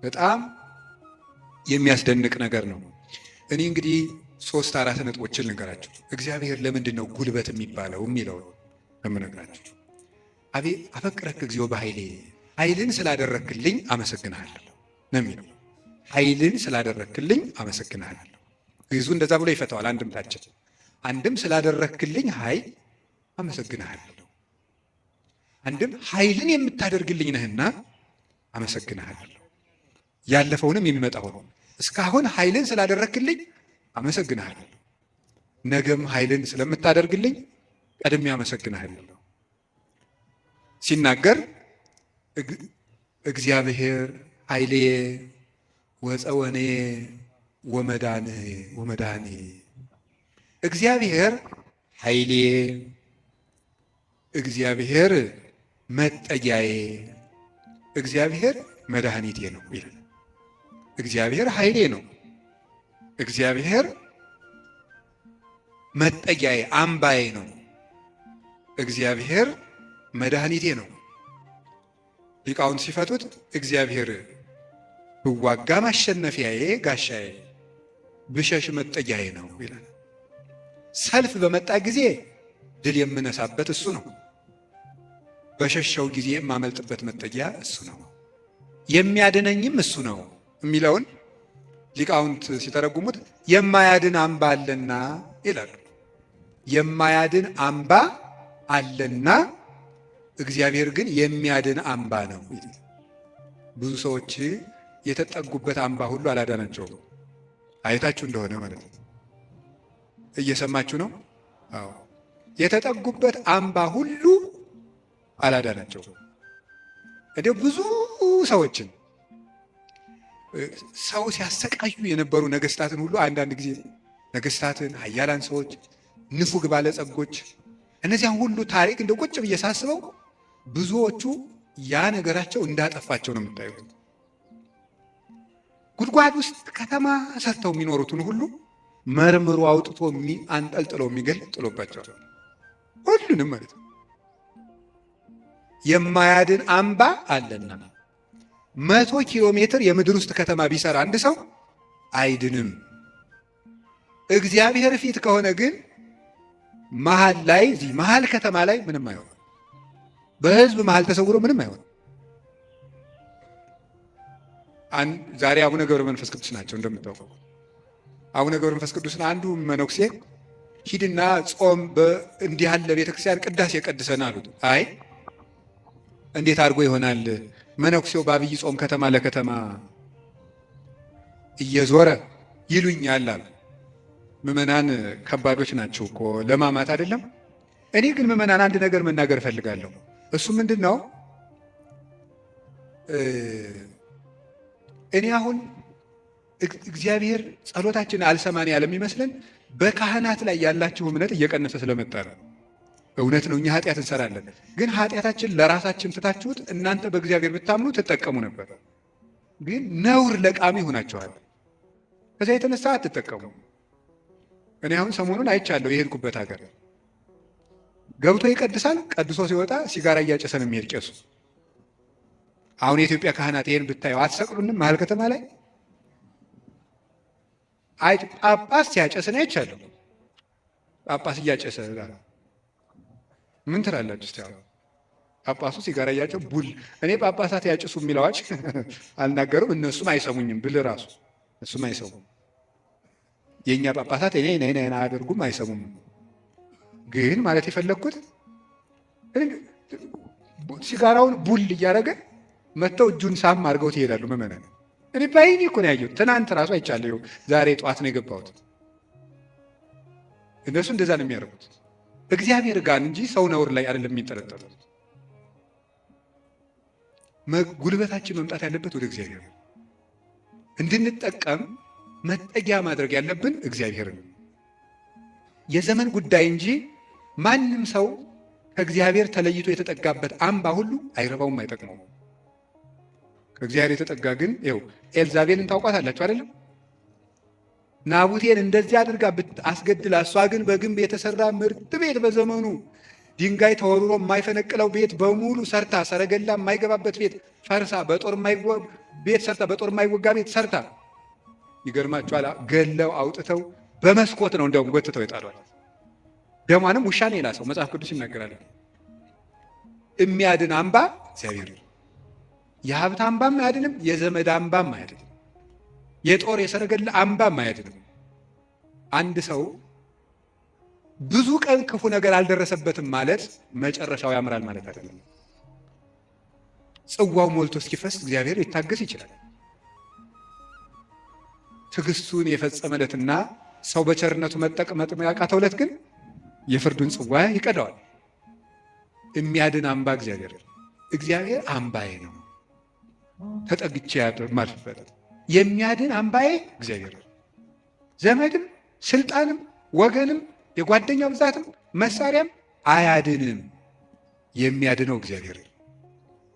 በጣም የሚያስደንቅ ነገር ነው። እኔ እንግዲህ 3-4 ነጥቦችን ልንገራችሁ። እግዚአብሔር ለምንድን ነው ጉልበት የሚባለው የሚለው ለምነግራችሁ። አፈቅረክ እግዚኦ በኃይሌ፣ ኃይልን ስላደረክልኝ አመሰግንሃለሁ ነው የሚለው። ኃይልን ስላደረክልኝ አመሰግንሃለሁ። ግዙ እንደዛ ብሎ ይፈታዋል። አንድም ስላደረክልኝ ኃይል አመሰግንሃለሁ፣ አንድም ኃይልን የምታደርግልኝ ነህና አመሰግንሃለሁ። ያለፈውንም የሚመጣው ነው። እስካሁን ኃይልን ስላደረክልኝ አመሰግንሃለሁ፣ ነገም ኃይልን ስለምታደርግልኝ ቀድሜ አመሰግንሃለሁ። ሲናገር እግዚአብሔር ኃይሌ ወፀወኔ ወመዳኔ፣ እግዚአብሔር ኃይሌ፣ እግዚአብሔር መጠጊያዬ፣ እግዚአብሔር መድኃኒቴ ነው ይላል። እግዚአብሔር ኃይሌ ነው፣ እግዚአብሔር መጠጊያዬ አምባዬ ነው፣ እግዚአብሔር መድኃኒቴ ነው። ሊቃውንት ሲፈቱት እግዚአብሔር ብዋጋ ማሸነፊያዬ ጋሻዬ፣ ብሸሽ መጠጊያዬ ነው ይላል። ሰልፍ በመጣ ጊዜ ድል የምነሳበት እሱ ነው። በሸሸው ጊዜ የማመልጥበት መጠጊያ እሱ ነው። የሚያድነኝም እሱ ነው የሚለውን ሊቃውንት ሲተረጉሙት የማያድን አምባ አለና ይላሉ። የማያድን አምባ አለና እግዚአብሔር ግን የሚያድን አምባ ነው። ብዙ ሰዎች የተጠጉበት አምባ ሁሉ አላዳናቸውም። አይታችሁ እንደሆነ ማለት ነው። እየሰማችሁ ነው? አዎ፣ የተጠጉበት አምባ ሁሉ አላዳናቸውም። እንዲያው ብዙ ሰዎችን ሰው ሲያሰቃዩ የነበሩ ነገስታትን ሁሉ አንዳንድ ጊዜ ነገስታትን፣ ኃያላን ሰዎች፣ ንፉግ ባለጸጎች፣ እነዚያን ሁሉ ታሪክ እንደ ቁጭ ብዬ ሳስበው ብዙዎቹ ያ ነገራቸው እንዳጠፋቸው ነው የምታዩት። ጉድጓድ ውስጥ ከተማ ሰርተው የሚኖሩትን ሁሉ መርምሮ አውጥቶ አንጠልጥሎ የሚገል ጥሎባቸዋል። ሁሉንም ማለት ነው። የማያድን አምባ አለና 100 ኪሎ ሜትር የምድር ውስጥ ከተማ ቢሰራ አንድ ሰው አይድንም። እግዚአብሔር ፊት ከሆነ ግን መሀል ላይ እዚህ መሀል ከተማ ላይ ምንም አይሆንም። በህዝብ መሀል ተሰውሮ ምንም አይሆንም። ዛሬ አቡነ ገብረ መንፈስ ቅዱስ ናቸው እንደምታውቀው። አቡነ ገብረ መንፈስ ቅዱስን አንዱ መነኩሴ ሂድና ጾም እንዲህ ያለ ቤተክርስቲያን ቅዳሴ ቀድሰን አሉት። አይ እንዴት አድርጎ ይሆናል? መነኩሴው በአብይ ጾም ከተማ ለከተማ እየዞረ ይሉኛል አሉ። ምዕመናን ከባዶች ናቸው እኮ ለማማት አይደለም። እኔ ግን ምዕመናን አንድ ነገር መናገር እፈልጋለሁ። እሱ ምንድን ነው? እኔ አሁን እግዚአብሔር ጸሎታችን አልሰማን ያለም ይመስለን በካህናት ላይ ያላችሁ እምነት እየቀነሰ ስለመጣ ነው። እውነት ነው፣ እኛ ኃጢአት እንሰራለን። ግን ኃጢአታችን ለራሳችን ትታችሁት እናንተ በእግዚአብሔር ብታምኑ ትጠቀሙ ነበር። ግን ነውር ለቃሚ ሆናችኋል። ከዚያ የተነሳ አትጠቀሙ። እኔ አሁን ሰሞኑን አይቻለሁ። የሄድኩበት ሀገር ገብቶ ይቀድሳል። ቀድሶ ሲወጣ ሲጋራ እያጨሰ ነው የሚሄድ ቄሱ። አሁን የኢትዮጵያ ካህናት ይሄን ብታየው አትሰቅሉንም? መሀል ከተማ ላይ ጳጳስ ሲያጨስን አይቻለሁ። ጳጳስ እያጨሰ ምን ትላላችሁ? እስቲ ጳጳሱ ሲጋራ እያጨው ቡል እኔ ጳጳሳት ያጭሱ የሚል አዋጅ አልናገሩም። እነሱም አይሰሙኝም ብል ራሱ እሱም አይሰሙም። የእኛ ጳጳሳት እኔ አያደርጉም፣ አይሰሙም። ግን ማለት የፈለግኩት ሲጋራውን ቡል እያደረገ መጥተው እጁን ሳም አድርገው ትሄዳሉ ምዕመናን። እኔ ባይኔ እኮ ነው ያየሁት። ትናንት ራሱ አይቻለሁ። ዛሬ ጠዋት ነው የገባሁት። እነሱ እንደዛ ነው የሚያደርጉት። እግዚአብሔር ጋር እንጂ ሰው ነውር ላይ አይደለም የሚንጠለጠሉት። ጉልበታችን መምጣት ያለበት ወደ እግዚአብሔር ነው። እንድንጠቀም መጠጊያ ማድረግ ያለብን እግዚአብሔርን ነው። የዘመን ጉዳይ እንጂ ማንም ሰው ከእግዚአብሔር ተለይቶ የተጠጋበት አምባ ሁሉ አይረባውም፣ አይጠቅመውም። ከእግዚአብሔር የተጠጋ ግን ይኸው ኤልዛቤልን ታውቋታላችሁ አይደለም? ናቡቴን እንደዚህ አድርጋ አስገድላ፣ እሷ ግን በግንብ የተሰራ ምርጥ ቤት በዘመኑ ድንጋይ ተወርሮ የማይፈነቅለው ቤት በሙሉ ሰርታ፣ ሰረገላ የማይገባበት ቤት ፈርሳ፣ ቤት ሰርታ፣ በጦር የማይወጋ ቤት ሰርታ፣ ይገርማችኋል፣ ገለው አውጥተው በመስኮት ነው እንደውም ጎትተው የጣሏል። ደሟንም ውሻ ነው የላሰው። መጽሐፍ ቅዱስ ይናገራል። የሚያድን አምባ እግዚአብሔር። የሀብት አምባም አያድንም፣ የዘመድ አምባም አያድንም፣ የጦር የሰረገላ አምባም አያድንም። አንድ ሰው ብዙ ቀን ክፉ ነገር አልደረሰበትም ማለት መጨረሻው ያምራል ማለት አይደለም። ጽዋው ሞልቶ እስኪፈስ እግዚአብሔር ሊታገስ ይችላል። ትዕግስቱን የፈጸመለትና ሰው በቸርነቱ መጠቅመጥ ያቃተውለት ግን የፍርዱን ጽዋ ይቀዳዋል። የሚያድን አምባ እግዚአብሔር አምባዬ ነው፣ ተጠግቼ ማልፍበት የሚያድን አምባዬ እግዚአብሔር። ዘመድም ስልጣንም ወገንም የጓደኛ ብዛትም መሳሪያም አያድንም፣ የሚያድነው እግዚአብሔር።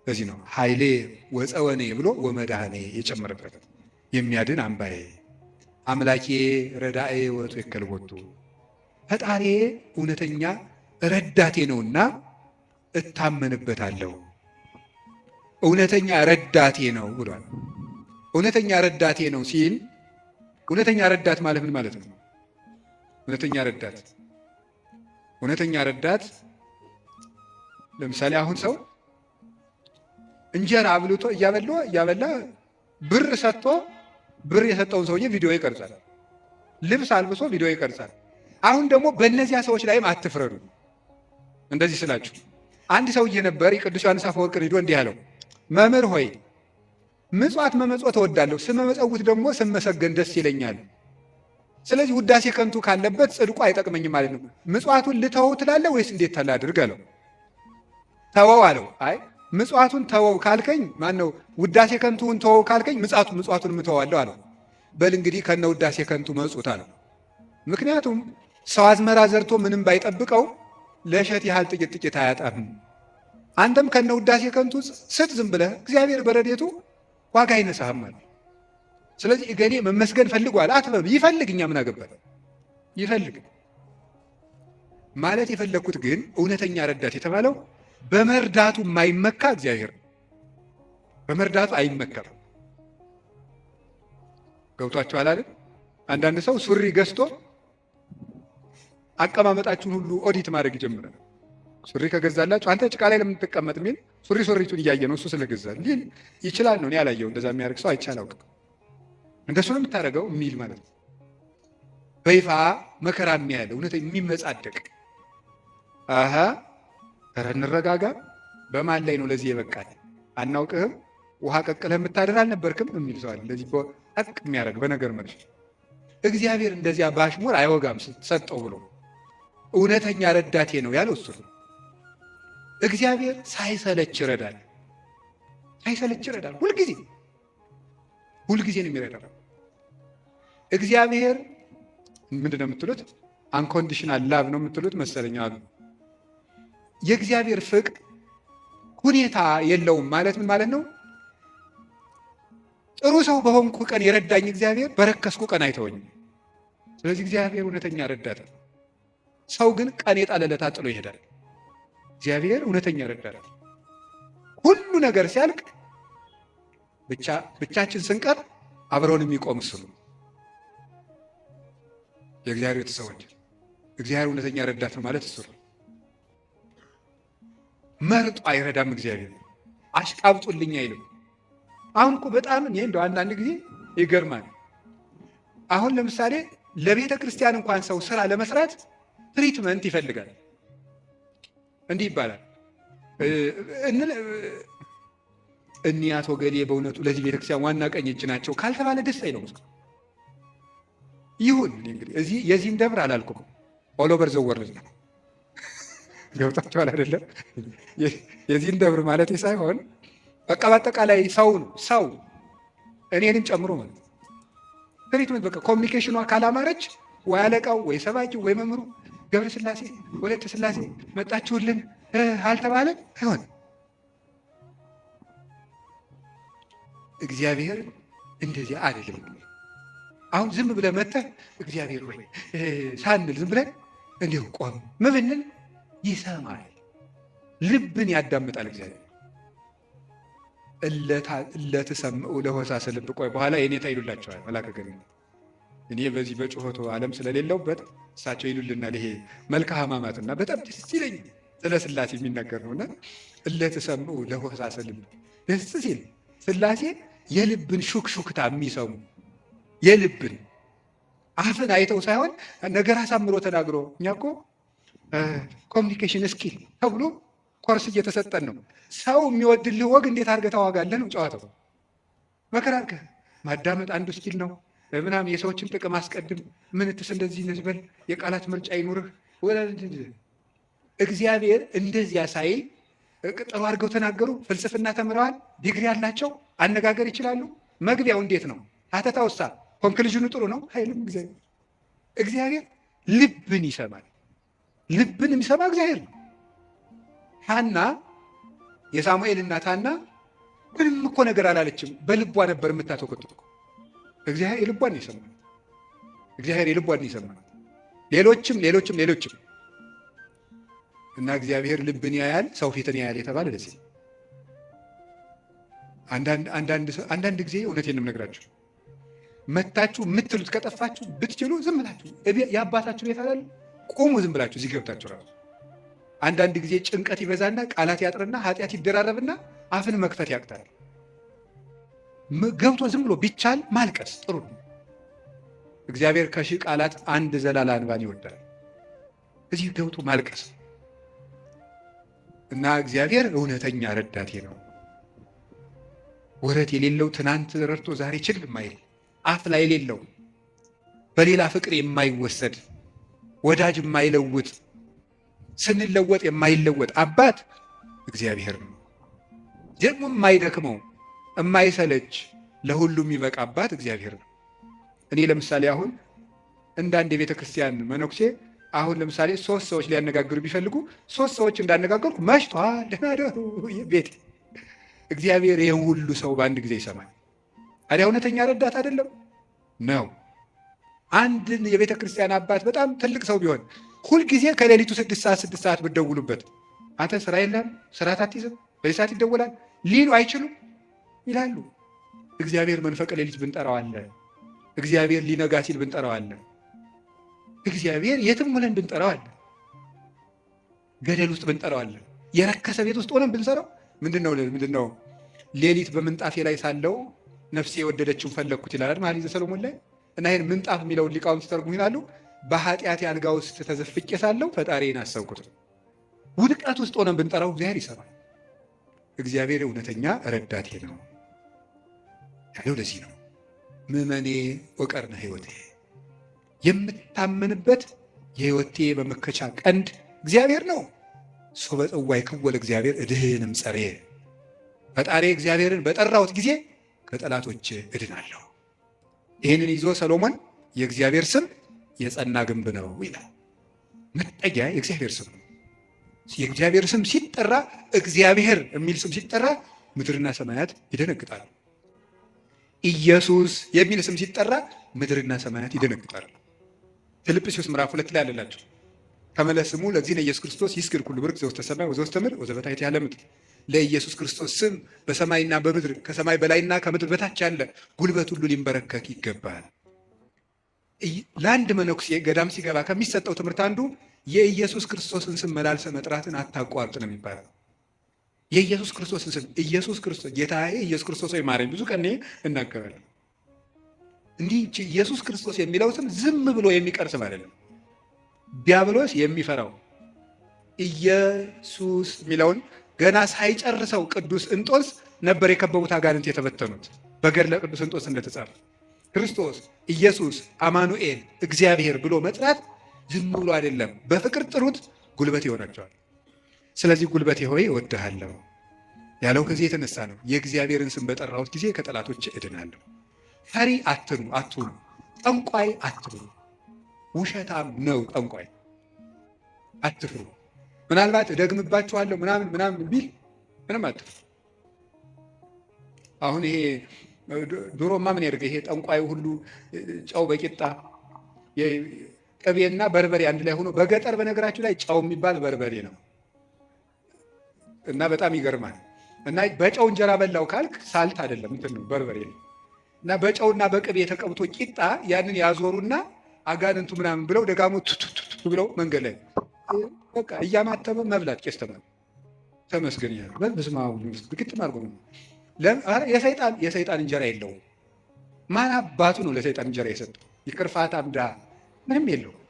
በዚህ ነው ኃይሌ ወፀወኔ ብሎ ወመድኃኔ የጨመረበት። የሚያድን አምባዬ አምላኬ ረዳኤ ወቱ የከልቦቱ፣ ፈጣሪ እውነተኛ ረዳቴ ነውና እታመንበታለሁ። እውነተኛ ረዳቴ ነው ብሏል። እውነተኛ ረዳቴ ነው ሲል እውነተኛ ረዳት ማለት ምን ማለት ነው? እውነተኛ ረዳት ለምሳሌ አሁን ሰው እንጀራ አብልቶ እያበላ ብር ሰጥቶ ብር የሰጠውን ሰውዬ ቪዲዮ ይቀርጻል። ልብስ አልብሶ ቪዲዮ ይቀርጻል። አሁን ደግሞ በእነዚያ ሰዎች ላይም አትፍረዱ። እንደዚህ ስላችሁ አንድ ሰውዬ ነበር ቅዱስ ዮሐንስ አፈወርቅ ሄዶ እንዲህ አለው፣ መምህር ሆይ ምጽዋት መመጽወት እወዳለሁ፣ ስመመጸውት ደግሞ ስመሰገን ደስ ይለኛል። ስለዚህ ውዳሴ ከንቱ ካለበት ጽድቁ አይጠቅመኝም ማለት ነው። ምጽዋቱን ልተወው ትላለህ ወይስ እንዴት ታላድርግ አለው። ተወው አለው። አይ ምጽዋቱን ተወው ካልከኝ ማነው ውዳሴ ከንቱን ተወው ካልከኝ ምጽዋቱን ምተዋለሁ አለው። በል እንግዲህ ከነ ውዳሴ ከንቱ መጽውት አለው። ምክንያቱም ሰው አዝመራ ዘርቶ ምንም ባይጠብቀው ለእሸት ያህል ጥቂት አያጣም። አንተም ከነ ውዳሴ ከንቱ ስጥ ዝም ብለህ፣ እግዚአብሔር በረዴቱ ዋጋ አይነሳህም አለ። ስለዚህ እገሌ መመስገን ፈልጓል አትበል። ይፈልግ፣ እኛ ምን አገባን? ይፈልግ ማለት የፈለግኩት ግን እውነተኛ ረዳት የተባለው በመርዳቱ የማይመካ እግዚአብሔር ነው። በመርዳቱ አይመከርም። ገብቷችኋል አይደል? አንዳንድ ሰው ሱሪ ገዝቶ አቀማመጣችሁን ሁሉ ኦዲት ማድረግ ይጀምራል። ሱሪ ከገዛላችሁ አንተ ጭቃ ላይ ለምን ትቀመጥ የሚል ሱሪቱን እያየ ነው እሱ ስለገዛ ሊል ይችላል ነው። እኔ ያላየው እንደዛ የሚያደርግ ሰው አይቻል አውቅም። እንደሱ ነው የምታደርገው የሚል ማለት ነው። በይፋ መከራ የሚያለ እውነት የሚመጻደቅ ኧረ እንረጋጋ። በማን ላይ ነው ለዚህ የበቃል? አናውቅህም? ውሃ ቀቅለህ የምታደር አልነበርክም የሚል ሰዋል። እንደዚህ ጠቅ የሚያደርግ በነገር መልስ እግዚአብሔር እንደዚያ ባሽሙር አይወጋም ሰጠው ብሎ እውነተኛ ረዳቴ ነው ያለው እሱ ነው። እግዚአብሔር ሳይሰለች ይረዳል። ሳይሰለች ይረዳል። ሁልጊዜ ነው የሚረዳው። እግዚአብሔር ምንድን ነው የምትሉት? አንኮንዲሽናል ላቭ ነው የምትሉት መሰለኝ አሉ። የእግዚአብሔር ፍቅር ሁኔታ የለውም ማለት ምን ማለት ነው? ጥሩ ሰው በሆንኩ ቀን የረዳኝ እግዚአብሔር በረከስኩ ቀን አይተወኝም። ስለዚህ እግዚአብሔር እውነተኛ ረዳት ነው። ሰው ግን ቀን የጣለለት ጥሎ ይሄዳል። እግዚአብሔር እውነተኛ ረዳት ነው። ሁሉ ነገር ሲያልቅ ብቻችን ስንቀር አብረውን የሚቆም እሱ ነው። የእግዚአብሔር ቤተሰቦች እግዚአብሔር እውነተኛ ረዳት ነው ማለት እሱ ነው። መርጦ አይረዳም። እግዚአብሔር አሽቃብጡልኝ አይልም። አሁን እኮ በጣም እኔ እንደው አንዳንድ ጊዜ ይገርማል። አሁን ለምሳሌ ለቤተ ክርስቲያን እንኳን ሰው ስራ ለመስራት ትሪትመንት ይፈልጋል። እንዲህ ይባላል እኒህ አቶ ገሌ በእውነቱ ለዚህ ቤተክርስቲያን ዋና ቀኝ እጅ ናቸው ካልተባለ ደስ አይለውም። ይሁን እንግዲህ እዚህ የዚህም ደብር አላልኩም፣ ኦል ኦቨር ዘ ወርልድ ነው። ገብታችኋል አይደለም? የዚህን ደብር ማለት ሳይሆን በቃ በአጠቃላይ ሰው ነው። ሰው እኔንም ጨምሮ ማለት ትሪትመንት በቃ ኮሚኒኬሽኗ ካላማረች ወይ አለቃው ወይ ሰባኪው ወይ መምህሩ ገብረ ስላሴ ወለተ ስላሴ መጣችሁልን አልተባለ አይሆን። እግዚአብሔር እንደዚህ አይደለም። አሁን ዝም ብለህ መጥተህ እግዚአብሔር ወይ ሳንል ዝም ብለህ እንዲሁ ቆም ምብንል ይሰማል፣ ልብን ያዳምጣል እግዚአብሔር። እለትሰምዑ ለሆሳስ ልብ። ቆይ በኋላ የኔታ ይሉላቸዋል መላከ ገነት። እኔ በዚህ በጩኸቱ ዓለም ስለሌለውበት እሳቸው ይሉልናል። ይሄ መልካ ሕማማትና በጣም ደስ ይለኝ ስለ ስላሴ የሚናገር ነውና እለትሰምዑ ለሆሳስ ልብ። ደስ ሲል ስላሴ የልብን ሹክሹክታ የሚሰሙ የልብን አፍን አይተው ሳይሆን ነገር አሳምሮ ተናግሮ። እኛ እኮ ኮሚኒኬሽን ስኪል ተብሎ ኮርስ እየተሰጠን ነው። ሰው የሚወድልህ ወግ እንዴት አድርገህ ታዋጋለህ ነው ጨዋታው። መከራ አድርገህ ማዳመጥ አንዱ ስኪል ነው ምናምን። የሰዎችን ጥቅም አስቀድም፣ ምንትስ እንደዚህ ነዝበል፣ የቃላት ምርጫ ይኑርህ። እግዚአብሔር እንደዚያ ሳይል ጥሩ አድርገው ተናገሩ። ፍልስፍና ተምረዋል፣ ዲግሪ ያላቸው አነጋገር ይችላሉ። መግቢያው እንዴት ነው? ሀተታውሳ ኮንክሉዥኑ ጥሩ ነው አይልም። እግዚአብሔር ልብን ይሰማል። ልብን የሚሰማ እግዚአብሔር ነው። ሐና የሳሙኤል እናት ሐና ምንም እኮ ነገር አላለችም። በልቧ ነበር የምታተኮት። እግዚአብሔር የልቧን ይሰማል። እግዚአብሔር የልቧን ይሰማል። ሌሎችም እና እግዚአብሔር ልብን ያያል፣ ሰው ፊትን ያያል የተባለ ደስ ይላል። አንዳንድ ጊዜ እውነቴን ነው የምነግራችሁ፣ መታችሁ የምትሉት ከጠፋችሁ ብትችሉ ዝም ብላችሁ የአባታችሁ ቤት አላል ቁሙ፣ ዝም ብላችሁ እዚህ ገብታችሁ ራሱ አንዳንድ ጊዜ ጭንቀት ይበዛና ቃላት ያጥርና ኃጢአት ይደራረብና አፍን መክፈት ያቅታል። ገብቶ ዝም ብሎ ቢቻል ማልቀስ ጥሩ ነው። እግዚአብሔር ከሺህ ቃላት አንድ ዘላላ እንባን ይወዳል። እዚህ ገብቶ ማልቀስ እና እግዚአብሔር እውነተኛ ረዳቴ ነው። ወረት የሌለው ትናንት ረድቶ ዛሬ ችል የማይል አፍ ላይ የሌለው በሌላ ፍቅር የማይወሰድ ወዳጅ የማይለውጥ ስንለወጥ የማይለወጥ አባት እግዚአብሔር ነው። ደግሞ የማይደክመው የማይሰለች ለሁሉም የሚበቃ አባት እግዚአብሔር ነው። እኔ ለምሳሌ አሁን እንዳንድ የቤተ ክርስቲያን መነኩሴ አሁን ለምሳሌ 3 ሰዎች ሊያነጋግሩ ቢፈልጉ 3 ሰዎች እንዳነጋገርኩ መሽቷል ደህና ደሩ ቤት። እግዚአብሔር ይህን ሁሉ ሰው በአንድ ጊዜ ይሰማል። ታዲያ እውነተኛ ረዳት አይደለም ነው? አንድን የቤተ ክርስቲያን አባት በጣም ትልቅ ሰው ቢሆን ሁልጊዜ ከሌሊቱ 6 ሰዓት ብትደውሉበት አንተ ስራ የለም ስራ አትይዝም በዚህ ሰዓት ይደወላል ሊሉ አይችሉም? ይላሉ። እግዚአብሔር መንፈቀ ሌሊት ብንጠራው አለ። እግዚአብሔር ሊነጋ ሲል ብንጠራው አለ። እግዚአብሔር የትም ሆነን ብንጠራው አለ። ገደል ውስጥ ብንጠራው አለ። የረከሰ ቤት ውስጥ ሆነን ብንሰራው ምንድነው ሌሊት በምንጣፌ ላይ ሳለው ነፍሴ የወደደችውን ፈለግኩት ይላል መኃልየ ሰሎሞን ላይ። እና ይህን ምንጣፍ የሚለውን ሊቃውንት ሲተረጉሙ ይላሉ በኃጢአት አልጋ ውስጥ ተዘፍቄ ሳለው ፈጣሪዬን አሰብኩት። ውድቀት ውስጥ ሆነን ብንጠራው እግዚአብሔር ይሰማል። እግዚአብሔር እውነተኛ ረዳቴ ነው ያለው ለዚህ ነው። ምእመኔ ወቀርነ ሕይወቴ፣ የምታመንበት የሕይወቴ መመከቻ ቀንድ እግዚአብሔር ነው። ሶበ ጽዋይ ክወለ እግዚአብሔር እድህንም ጸሬ፣ ፈጣሪ እግዚአብሔርን በጠራሁት ጊዜ ከጠላቶች እድናለሁ። ይህንን ይዞ ሰሎሞን የእግዚአብሔር ስም የጸና ግንብ ነው ይላል። መጠጊያ የእግዚአብሔር ስም ነው። የእግዚአብሔር ስም ሲጠራ፣ እግዚአብሔር የሚል ስም ሲጠራ ምድርና ሰማያት ይደነግጣሉ። ኢየሱስ የሚል ስም ሲጠራ ምድርና ሰማያት ይደነግጣሉ። ፊልጵስዩስ ምዕራፍ 2 ላይ አለላቸው ከመለስሙ ለዚህ ኢየሱስ ክርስቶስ ይስግድ ኩሉ ብርክ ዘውስተ ሰማይ ወዘውስተ ምድር ወዘበታሕት ያለ ምድር። ለኢየሱስ ክርስቶስ ስም በሰማይና በምድር ከሰማይ በላይና ከምድር በታች ያለ ጉልበት ሁሉ ሊንበረከክ ይገባል። ለአንድ መነኩሴ ገዳም ሲገባ ከሚሰጠው ትምህርት አንዱ የኢየሱስ ክርስቶስን ስም መላልሰ መጥራትን አታቋርጥ ነው የሚባለው። የኢየሱስ ክርስቶስን ስም ኢየሱስ ክርስቶስ ጌታዬ ኢየሱስ ክርስቶስ ወይ ማረኝ፣ ብዙ ቀን እናገራለን። እንዲህ ኢየሱስ ክርስቶስ የሚለው ስም ዝም ብሎ የሚቀር ስም አይደለም። ዲያብሎስ የሚፈራው ኢየሱስ የሚለውን ገና ሳይጨርሰው ቅዱስ እንጦንስ ነበር የከበቡት አጋንንት የተበተኑት። በገድለ ቅዱስ እንጦንስ እንደተጻፈ ክርስቶስ ኢየሱስ አማኑኤል እግዚአብሔር ብሎ መጥራት ዝም ብሎ አይደለም፣ በፍቅር ጥሩት፣ ጉልበት ይሆናቸዋል። ስለዚህ ጉልበቴ ሆይ እወድሃለሁ ያለው ከዚህ የተነሳ ነው። የእግዚአብሔርን ስም በጠራሁት ጊዜ ከጠላቶች እድናለሁ። ፈሪ አትሁኑ፣ ጠንቋይ አትሁኑ። ውሸታም ነው ጠንቋይ፣ አትፍሩ። ምናልባት እደግምባችኋለሁ ምናምን ቢል ምንም አትፍሩ። አሁን ይሄ ድሮማ ምን ያደርገ ይሄ ጠንቋይ ሁሉ ጨው በቂጣ ቅቤና በርበሬ አንድ ላይ ሆኖ፣ በገጠር በነገራችሁ ላይ ጨው የሚባል በርበሬ ነው እና በጣም ይገርማል። እና በጨው እንጀራ በላው ካልክ ሳልት አይደለም እንትን ነው በርበሬ ነው። እና በጨውና በቅቤ የተቀብቶ ቂጣ ያንን ያዞሩና አጋንንቱ ምናምን ብለው ደጋሞ ቱቱቱ ብለው መንገድ ላይ በቃ እያማተበ መብላት ቄስ ተመስገን ይላል። በስማው ግጥም አድርጎ ነው። የሰይጣን እንጀራ የለውም። ማን አባቱ ነው ለሰይጣን እንጀራ የሰጠው? ይቅርፋት አምዳ ምንም የለውም።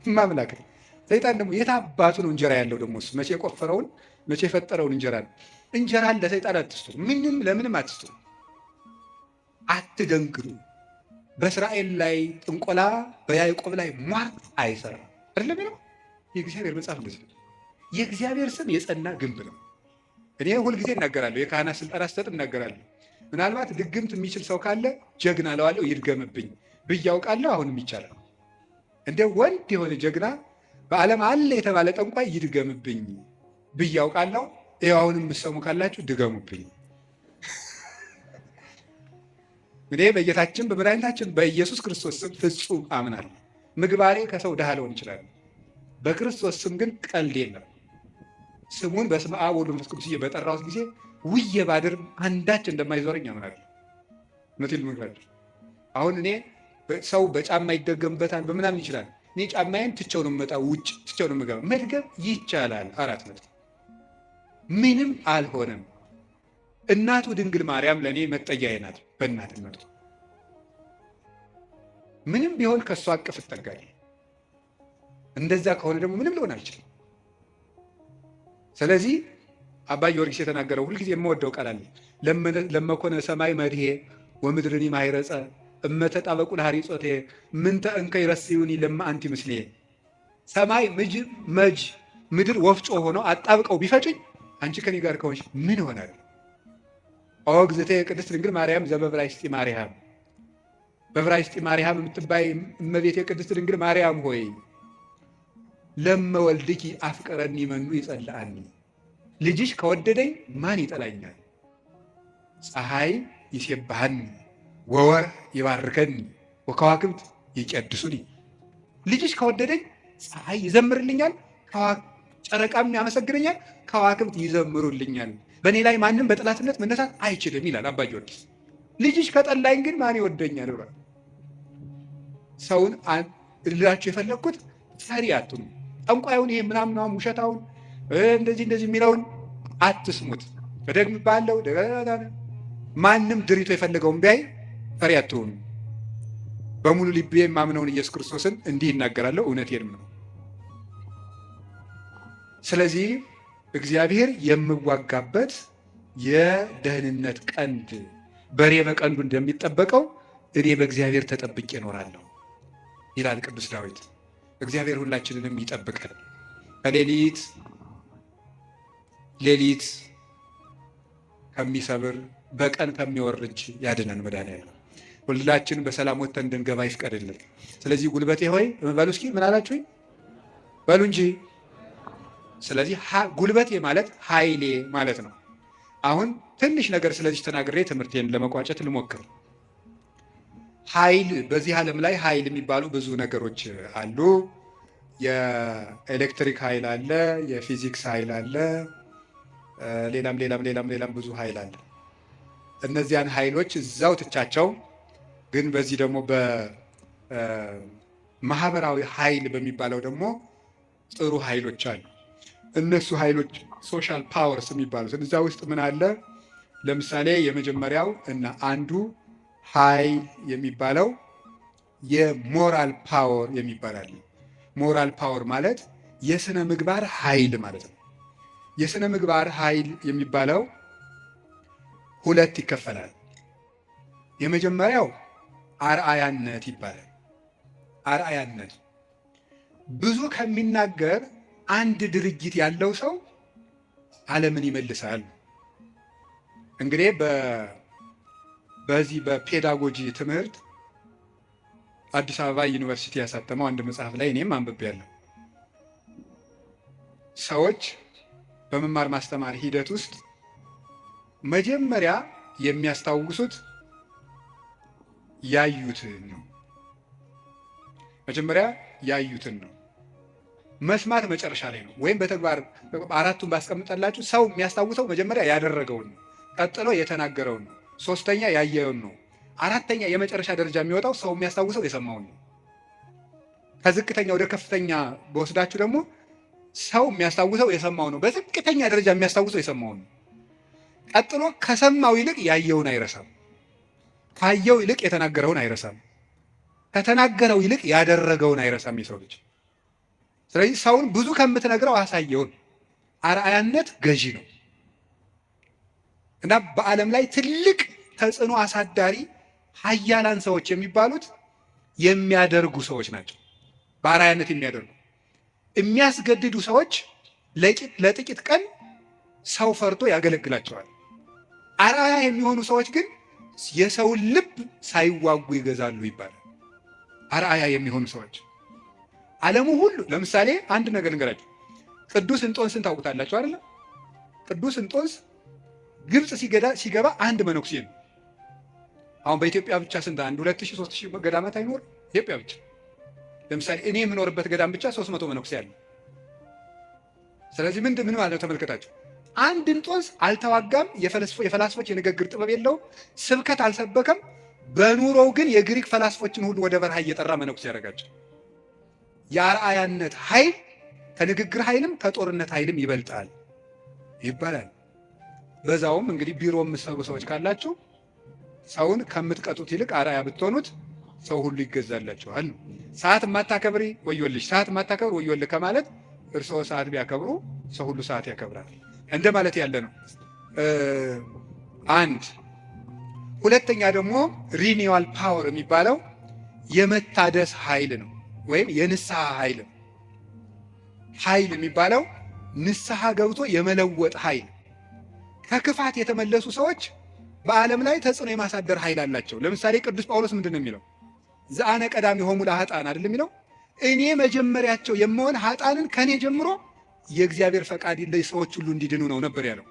ማምላክ ነው። ሰይጣን ደግሞ የት አባቱ ነው እንጀራ ያለው? ደግሞ መቼ የቆፈረውን መቼ የፈጠረውን እንጀራ ነው። እንጀራን ለሰይጣን አትስጡ። ምንም ለምንም አትስጡ። አትደንግሩ። በእስራኤል ላይ ጥንቆላ በያዕቆብ ላይ ሟርት አይሰራም አይደለም ነው የእግዚአብሔር መጽሐፍ እንደዚህ ነው። የእግዚአብሔር ስም የጸና ግንብ ነው። እኔ ሁልጊዜ እናገራለሁ፣ የካህናት ስልጠና ስሰጥ እናገራለሁ። ምናልባት ድግምት የሚችል ሰው ካለ ጀግና እለዋለሁ፣ ይድገምብኝ ብዬ አውቃለሁ። አሁንም ይቻላል። እንደ ወንድ የሆነ ጀግና በዓለም አለ የተባለ ጠንቋይ ይድገምብኝ ብዬ አውቃለሁ። ይኸው አሁንም የምትሰሙ ካላችሁ ድገሙብኝ። እኔ በጌታችን በመድኃኒታችን በኢየሱስ ክርስቶስ ስም ፍጹም አምናለሁ። ምግባሬ ከሰው ድሃ ሊሆን ይችላል። በክርስቶስ ስም ግን ቀልድ የለም። ስሙን በስመ አብ ወወልድ ወመንፈስ ቅዱስ በጠራሁት ጊዜ ውዬ ባድር አንዳች እንደማይዞረኝ አምናለሁ። እውነቴን ልመክራችሁ። አሁን እኔ ሰው በጫማ ይደገምበታል በምናምን ይችላል። እኔ ጫማዬን ትቼው ነው የምመጣው፣ ውጭ ትቼው ነው የምገባው። መድገም ይቻላል። 4 ነጥብ። ምንም አልሆነም። እናቱ ድንግል ማርያም ለእኔ መጠጊያዬ ናት። በእናትነቱ ምንም ቢሆን ከእሷ አቅፍ እጠጋለሁ። እንደዛ ከሆነ ደግሞ ምንም ሊሆን አይችልም። ስለዚህ አባ ጊዮርጊስ የተናገረው ሁልጊዜ የምወደው ቃል አለ። ለመኮነ ሰማይ መድሄ ወምድርኒ ማይረፀ እመተጣበቁ ለሐሪጾቴ ምንተ እንከ ይረስዩኒ ለማ አንቲ ምስሌ። ሰማይ መጅ ምድር ወፍጮ ሆነው አጣብቀው ቢፈጭኝ አንቺ ከኔ ጋር ከሆንሽ ምን ይሆናል? ኦ እግዝእትየ ቅድስት ድንግል ማርያም ዘበዕብራይስጢ ማርያም፣ በዕብራይስጢ ማርያም የምትባይ እመቤቴ ቅድስት ድንግል ማርያም ሆይ ለመወልድኪ አፍቀረኒ መኑ ይጸልአኒ። ልጅሽ ከወደደኝ ማን ይጠላኛል? ፀሐይ ይሴብሐኒ ወወርኅ ይባርከኒ ወከዋክብት ይቀድሱኒ። ልጅሽ ከወደደኝ ፀሐይ ይዘምርልኛል፣ ጨረቃም ያመሰግነኛል፣ ከዋክብት ይዘምሩልኛል። በእኔ ላይ ማንም በጠላትነት መነሳት አይችልም ይላል አባ ጊዮርጊስ። ልጅሽ ከጠላኝ ግን ማን ይወደኛል ብሏል። ሰውን ልላችሁ የፈለግኩት ፈሪ አትሁኑ። ጠንቋዩን ይሄ ምናምን ውሸታውን እንደዚህ የሚለውን አትስሙት። በደግም ባለው ማንም ድሪቶ የፈለገውን ቢያይ ፈሪ አትሁኑ። በሙሉ ልቤ የማምነውን ኢየሱስ ክርስቶስን እንዲህ ይናገራለሁ፣ እውነቴንም ነው። ስለዚህ እግዚአብሔር የምዋጋበት የደህንነት ቀንድ በሬ በቀንዱ እንደሚጠበቀው እኔ በእግዚአብሔር ተጠብቄ እኖራለሁ ይላል ቅዱስ ዳዊት። እግዚአብሔር ሁላችንንም ይጠብቀን፣ ከሌሊት ከሚሰብር በቀን ከሚወርጅ ያድነን መድኃኒዓለም። ሁላችን በሰላም ወጥተን እንድንገባ ይፍቀድልን። ስለዚህ ጉልበቴ ሆይ በሉ እስኪ ምን አላችሁኝ? በሉ እንጂ። ስለዚህ ጉልበቴ ማለት ኃይሌ ማለት ነው። አሁን ትንሽ ነገር ስለዚህ ተናግሬ ትምህርቴን ለመቋጨት ልሞክር። ኃይል፣ በዚህ ዓለም ላይ ኃይል የሚባሉ ብዙ ነገሮች አሉ። የኤሌክትሪክ ኃይል አለ፣ የፊዚክስ ኃይል አለ፣ ሌላም ብዙ ኃይል አለ። እነዚያን ኃይሎች እዛው ትቻቸው፣ ግን በዚህ ደግሞ በማህበራዊ ኃይል በሚባለው ደግሞ ጥሩ ኃይሎች አሉ። እነሱ ኃይሎች ሶሻል ፓወርስ የሚባሉት እዛ ውስጥ ምን አለ? ለምሳሌ የመጀመሪያው እና አንዱ ኃይል የሚባለው የሞራል ፓወር የሚባላል። ሞራል ፓወር ማለት የስነ ምግባር ኃይል ማለት ነው። የስነ ምግባር ኃይል የሚባለው ሁለት ይከፈላል። የመጀመሪያው አርአያነት ይባላል። አርአያነት ብዙ ከሚናገር አንድ ድርጊት ያለው ሰው ዓለምን ይመልሳል። እንግዲህ በዚህ በፔዳጎጂ ትምህርት አዲስ አበባ ዩኒቨርሲቲ ያሳተመው አንድ መጽሐፍ ላይ እኔም አንብቤያለሁ። ሰዎች በመማር ማስተማር ሂደት ውስጥ መጀመሪያ የሚያስታውሱት ያዩትን ነው። መጀመሪያ ያዩትን ነው። መስማት መጨረሻ ላይ ነው። ወይም በተግባር አራቱን ባስቀምጠላችሁ ሰው የሚያስታውሰው መጀመሪያ ያደረገውን ነው፣ ቀጥሎ የተናገረውን ነው፣ ሶስተኛ ያየውን ነው፣ አራተኛ የመጨረሻ ደረጃ የሚወጣው ሰው የሚያስታውሰው የሰማውን ነው። ከዝቅተኛ ወደ ከፍተኛ በወስዳችሁ ደግሞ ሰው የሚያስታውሰው የሰማው ነው። በዝቅተኛ ደረጃ የሚያስታውሰው የሰማውን ነው። ቀጥሎ ከሰማው ይልቅ ያየውን አይረሳም። ካየው ይልቅ የተናገረውን አይረሳም። ከተናገረው ይልቅ ያደረገውን አይረሳም የሰው ልጅ። ስለዚህ ሰውን ብዙ ከምትነግረው አሳየውን። አርአያነት ገዢ ነው እና በዓለም ላይ ትልቅ ተጽዕኖ አሳዳሪ ሀያላን ሰዎች የሚባሉት የሚያደርጉ ሰዎች ናቸው። በአርአያነት የሚያደርጉ የሚያስገድዱ ሰዎች ለጥቂት ቀን ሰው ፈርቶ ያገለግላቸዋል። አርአያ የሚሆኑ ሰዎች ግን የሰውን ልብ ሳይዋጉ ይገዛሉ ይባላል። አርአያ የሚሆኑ ሰዎች ዓለሙ ሁሉ ለምሳሌ አንድ ነገር ልንገራችሁ። ቅዱስ እንጦንስን ታውቁታላችሁ አይደል? ቅዱስ እንጦንስ ግብፅ ሲገባ አንድ መነኩሴ ነው። አሁን በኢትዮጵያ ብቻ ስንት 2000 3000 ገዳማት አይኖር? ኢትዮጵያ ብቻ ለምሳሌ እኔ የምኖርበት ገዳም ብቻ 300 መነኩሴ አለ። ስለዚህ ምን ማለት ነው ተመልከታችሁ። አንድ እንጦንስ አልተዋጋም፣ የፈላስፎች የንግግር ጥበብ የለውም፣ ስብከት አልሰበከም። በኑሮው ግን የግሪክ ፈላስፎችን ሁሉ ወደ በረሃ እየጠራ መነኩሴ ያደረጋቸው። የአርአያነት ኃይል ከንግግር ኃይልም ከጦርነት ኃይልም ይበልጣል ይባላል። በዛውም እንግዲህ ቢሮ የምትሰሩ ሰዎች ካላችሁ ሰውን ከምትቀጡት ይልቅ አርአያ ብትሆኑት ሰው ሁሉ ይገዛላችኋል ነው። ሰዓት የማታከብሪ ወዮልሽ፣ ሰዓት የማታከብር ወዮልህ ከማለት እርስዎ ሰዓት ቢያከብሩ ሰው ሁሉ ሰዓት ያከብራል እንደ ማለት ያለ ነው። አንድ ሁለተኛ ደግሞ ሪኒዋል ፓወር የሚባለው የመታደስ ኃይል ነው፣ ወይም የንስሐ ኃይል ነው። ኃይል የሚባለው ንስሐ ገብቶ የመለወጥ ኃይል። ከክፋት የተመለሱ ሰዎች በዓለም ላይ ተጽዕኖ የማሳደር ኃይል አላቸው። ለምሳሌ ቅዱስ ጳውሎስ ምንድን ነው የሚለው? ዘአነ ቀዳሚሆሙ ለኃጥአን አይደል የሚለው? እኔ መጀመሪያቸው የምሆን ኃጥአንን ከኔ ጀምሮ የእግዚአብሔር ፈቃድ ሰዎች ሁሉ እንዲድኑ ነው ነበር ያለው።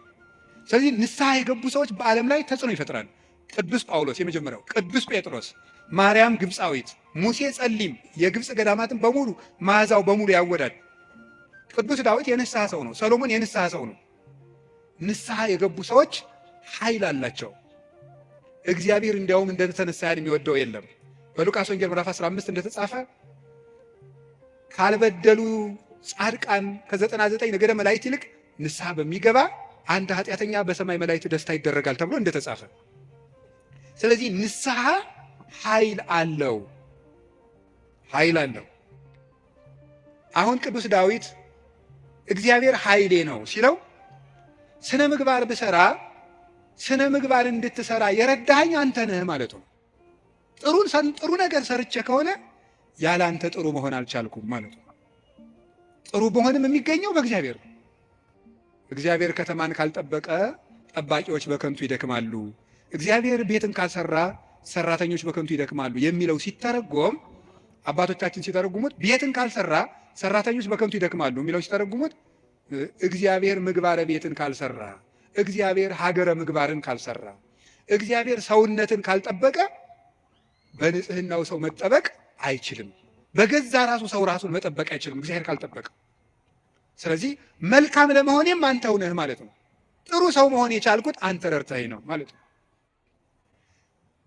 ስለዚህ ንስሐ የገቡ ሰዎች በዓለም ላይ ተጽዕኖ ይፈጥራሉ። ቅዱስ ጳውሎስ የመጀመሪያው፣ ቅዱስ ጴጥሮስ፣ ማርያም ግብፃዊት፣ ሙሴ ጸሊም የግብፅ ገዳማትን በሙሉ መዓዛው በሙሉ ያወዳል። ቅዱስ ዳዊት የንስሐ ሰው ነው። ሰሎሞን የንስሐ ሰው ነው። ንስሐ የገቡ ሰዎች ኃይል አላቸው። እግዚአብሔር እንዲያውም እንደተነሳ የሚወደው የለም። በሉቃስ ወንጌል ምዕራፍ 15 እንደተጻፈ ካልበደሉ ጻድቃን ከ99 ነገደ መላእክት ይልቅ ንስሐ በሚገባ አንድ ኃጢአተኛ በሰማይ መላእክት ደስታ ይደረጋል ተብሎ እንደተጻፈ። ስለዚህ ንስሐ ኃይል አለው፣ ኃይል አለው። አሁን ቅዱስ ዳዊት እግዚአብሔር ኃይሌ ነው ሲለው ስነ ምግባር ብሰራ ስነ ምግባር እንድትሰራ የረዳኸኝ አንተ ነህ ማለቱ ነው። ጥሩ ነገር ሰርቼ ከሆነ ያለ አንተ ጥሩ መሆን አልቻልኩም ማለቱ ነው። ጥሩ መሆንም የሚገኘው በእግዚአብሔር ነው። እግዚአብሔር ከተማን ካልጠበቀ ጠባቂዎች በከንቱ ይደክማሉ፣ እግዚአብሔር ቤትን ካልሰራ ሰራተኞች በከንቱ ይደክማሉ የሚለው ሲተረጎም አባቶቻችን ሲተረጉሙት ቤትን ካልሰራ ሰራተኞች በከንቱ ይደክማሉ የሚለው ሲተረጉሙት እግዚአብሔር ምግባረ ቤትን ካልሰራ፣ እግዚአብሔር ሀገረ ምግባርን ካልሰራ፣ እግዚአብሔር ሰውነትን ካልጠበቀ በንጽህናው ሰው መጠበቅ አይችልም። በገዛ ራሱ ሰው ራሱን መጠበቅ አይችልም እግዚአብሔር ካልጠበቀ። ስለዚህ መልካም ለመሆኔም አንተው ነህ ማለት ነው። ጥሩ ሰው መሆን የቻልኩት አንተ ረድተኸኝ ነው ማለት ነው።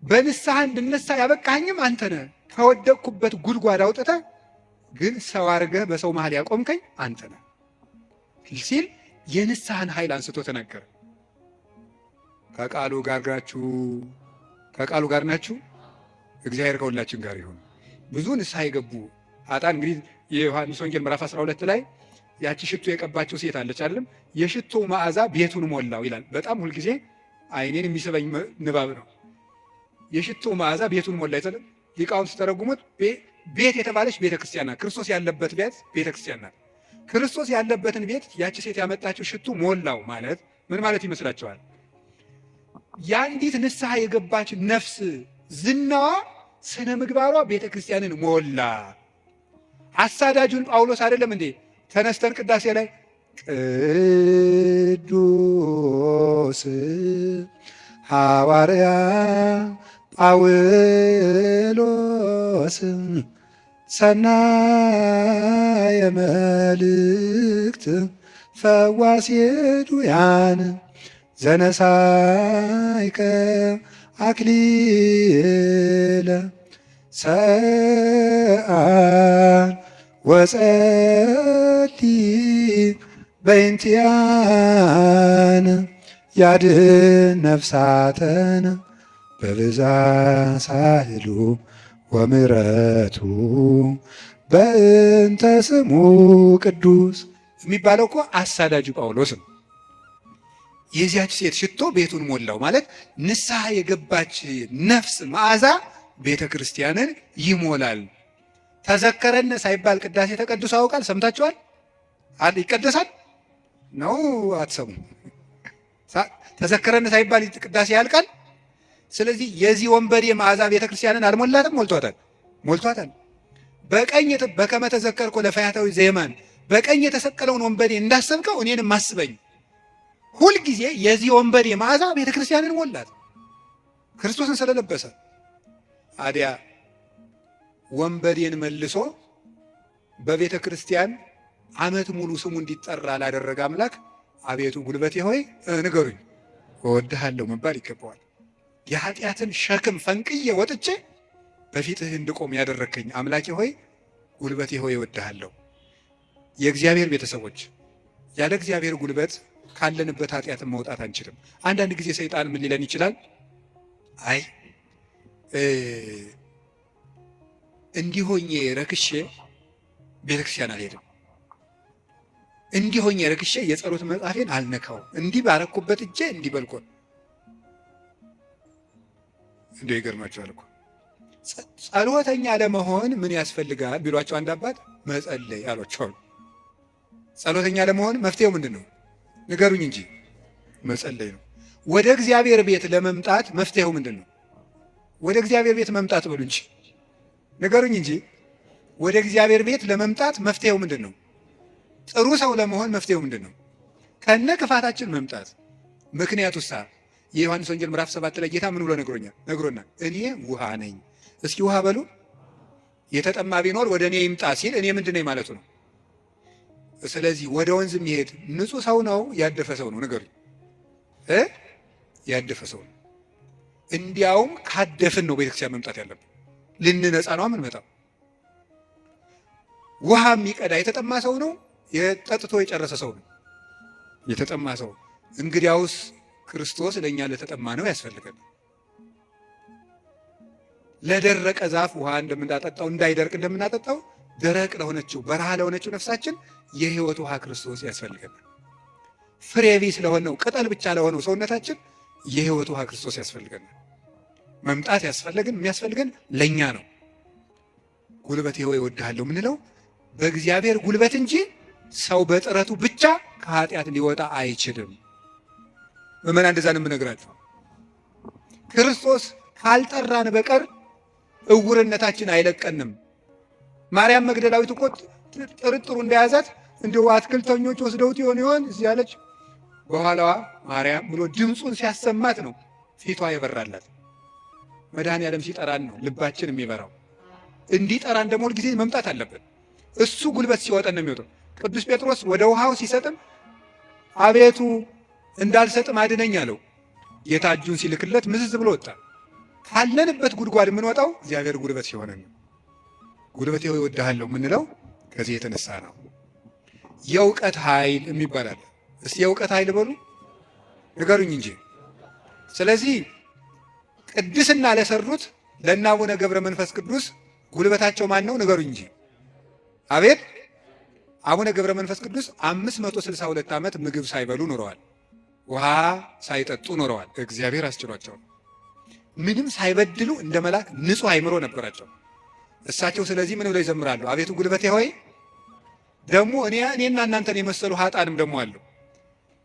በንስሐ እንድነሳ ያበቃኸኝም አንተ ነህ። ከወደቅኩበት ጉድጓድ አውጥተህ ግን ሰው አድርገህ በሰው መሃል ያቆምከኝ አንተ ነህ ሲል የንስሐን ኃይል አንስቶ ተናገረ። ከቃሉ ጋር ናችሁ። እግዚአብሔር ከሁላችን ጋር ይሁን። ብዙ ንስሐ የገቡ አጣን እንግዲህ የዮሐንስ ወንጌል ምዕራፍ 12 ላይ ያቺ ሽቶ የቀባቸው ሴት አለች አይደለም? የሽቶ መዓዛ ቤቱን ሞላው ይላል። በጣም ሁልጊዜ አይኔን የሚስበኝ ንባብ ነው። የሽቶ መዓዛ ቤቱን ሞላ ይላል። ሊቃውንት ሲተረጉሙት ቤት የተባለች ቤተክርስቲያን ናት። ክርስቶስ ያለበት ቤት ቤተክርስቲያን ናት። ክርስቶስ ያለበትን ቤት ያቺ ሴት ያመጣችው ሽቱ ሞላው ማለት ምን ማለት ይመስላችኋል? የአንዲት ንስሐ የገባች ነፍስ ዝናዋ ስነ ምግባሯ ቤተክርስቲያንን ሞላ። አሳዳጁን ጳውሎስ አይደለም እንዴ ተነስተን ቅዳሴ ላይ ቅዱስ ሐዋርያ ጳውሎስ ሰናየ መልእክት ፈዋሴ ዱያን ዘነሳይከ አክሊለ ሰአል ወጸሊ በእንቲአነ ያድኅን ነፍሳተነ በብዛ ሳህሉ ወምሕረቱ በእንተ ስሙ ቅዱስ የሚባለው እኮ አሳዳጁ ጳውሎስ ነው። የዚያች ሴት ሽቶ ቤቱን ሞላው ማለት ንስሐ የገባች ነፍስ መዓዛ ቤተ ክርስቲያንን ይሞላል። ተዘከረነ ሳይባል ቅዳሴ ተቀድሶ ያውቃል? ሰምታችኋል? ይቀደሳል ነው አትሰሙ? ተዘከረነ ሳይባል ቅዳሴ ያልቃል? ስለዚህ የዚህ ወንበዴ መዓዛ ቤተ ክርስቲያንን አልሞላትም? ሞልቷታል። በቀኝ በከመ ተዘከርኮ ለፈያታዊ ዘየማን በቀኝ የተሰቀለውን ወንበዴ እንዳሰብከው እኔንም አስበኝ። ሁልጊዜ የዚህ ወንበዴ መዓዛ ቤተ ክርስቲያንን ሞላት ክርስቶስን ስለለበሰ። አዲያ ወንበዴን መልሶ በቤተ ክርስቲያን ዓመት ሙሉ ስሙ እንዲጠራ ላደረገ አምላክ አቤቱ ጉልበቴ ሆይ ንገሩኝ እወድሃለሁ መባል ይገባዋል። የኃጢአትን ሸክም ፈንቅዬ ወጥቼ በፊትህ እንድቆም ያደረከኝ አምላኬ ሆይ ጉልበቴ ሆይ እወድሃለሁ። የእግዚአብሔር ቤተሰቦች ያለ እግዚአብሔር ጉልበት ካለንበት ኃጢአትን መውጣት አንችልም። አንዳንድ ጊዜ ሰይጣን ምን ሊለን ይችላል? አይ እንዲሆኜ ረክሼ ቤተክርስቲያን አልሄድም፣ እንዲሆኜ ረክሼ የጸሎት መጽሐፌን አልነካው፣ እንዲህ ባረኩበት እጄ እንዲህ በልኮን እንዲሁ ይገርማቸዋል እኮ። ጸሎተኛ ለመሆን ምን ያስፈልጋል ቢሏቸው አንድ አባት መጸለይ አሏቸዋል። ጸሎተኛ ለመሆን መፍትሄው ምንድን ነው? ንገሩኝ እንጂ መጸለይ ነው። ወደ እግዚአብሔር ቤት ለመምጣት መፍትሄው ምንድን ነው? ወደ እግዚአብሔር ቤት መምጣት በሉ እንጂ ንገሩኝ እንጂ ወደ እግዚአብሔር ቤት ለመምጣት መፍትሄው ምንድን ነው? ጥሩ ሰው ለመሆን መፍትሄው ምንድን ነው? ከነ ክፋታችን መምጣት። ምክንያቱሳ የዮሐንስ ወንጌል ምዕራፍ 7 ላይ ጌታ ምን ብሎ ነግሮናል? እኔ ውሃ ነኝ። እስኪ ውሃ በሉ። የተጠማ ቢኖር ወደ እኔ ይምጣ ሲል እኔ ምንድን ነኝ ማለቱ ነው? ስለዚህ ወደ ወንዝ የሚሄድ ንጹህ ሰው ነው ያደፈ ሰው ነው? ንገሩኝ። ያደፈ ሰው ነው። እንዲያውም ካደፍን ነው ቤተክርስቲያን መምጣት ያለብን። ልንነጻ ነው የምንመጣው። ውሃ የሚቀዳ የተጠማ ሰው ነው? የጠጥቶ የጨረሰ ሰው ነው? የተጠማ ሰው። እንግዲያውስ ክርስቶስ ለእኛ ለተጠማ ነው ያስፈልገን። ለደረቀ ዛፍ ውሃ እንደምናጠጣው እንዳይደርቅ እንደምናጠጣው ደረቅ ለሆነችው በረሃ ለሆነችው ነፍሳችን የሕይወት ውሃ ክርስቶስ ያስፈልገናል። ፍሬ ቢስ ለሆነው ቅጠል ብቻ ለሆነው ሰውነታችን የሕይወት ውሃ ክርስቶስ ያስፈልገናል። መምጣት የሚያስፈልገን ለእኛ ነው። ጉልበቴ ሆይ እወድሃለሁ ምንለው በእግዚአብሔር ጉልበት እንጂ ሰው በጥረቱ ብቻ ከኃጢአት ሊወጣ አይችልም። ምዕመናን እንደዛ ነው የምነግራቸው። ክርስቶስ ካልጠራን በቀር እውርነታችን አይለቀንም። ማርያም መግደላዊት እኮ ጥርጥሩ እንደያዛት እንዲሁ አትክልተኞች ወስደውት ይሆን እዚህ ያለች፣ በኋላዋ ማርያም ብሎ ድምፁን ሲያሰማት ነው ፊቷ የበራላት። መድኃኔዓለም ሲጠራን ነው ልባችን የሚበራው። እንዲጠራን ደግሞ ሁልጊዜ መምጣት አለብን። እሱ ጉልበት ሲወጠን ነው የሚወጣው። ቅዱስ ጴጥሮስ ወደ ውሃው ሲሰጥም አቤቱ እንዳልሰጥም አድነኝ አለው። ጌታ እጁን ሲልክለት ምዝዝ ብሎ ወጣ። ካለንበት ጉድጓድ የምንወጣው እግዚአብሔር ጉልበት ሲሆነን ነው። ጉልበቴ ሆይ እወድሃለሁ የምንለው ከዚህ የተነሳ ነው። የእውቀት ኃይል የሚባል አለ። እስቲ የእውቀት ኃይል በሉ ንገሩኝ እንጂ። ስለዚህ ቅድስና ለሰሩት ለእነ አቡነ ገብረ መንፈስ ቅዱስ ጉልበታቸው ማን ነው? ንገሩኝ እንጂ። አቤት አቡነ ገብረ መንፈስ ቅዱስ 562 ዓመት ምግብ ሳይበሉ ኖረዋል። ውሃ ሳይጠጡ ኖረዋል። እግዚአብሔር አስችሏቸው ምንም ሳይበድሉ እንደ መልአክ ንጹሕ አእምሮ ነበራቸው እሳቸው። ስለዚህ ምን ብለው ይዘምራሉ? አቤቱ ጉልበቴ ሆይ። ደግሞ እኔና እናንተን የመሰሉ ኃጣንም ደግሞ አሉ።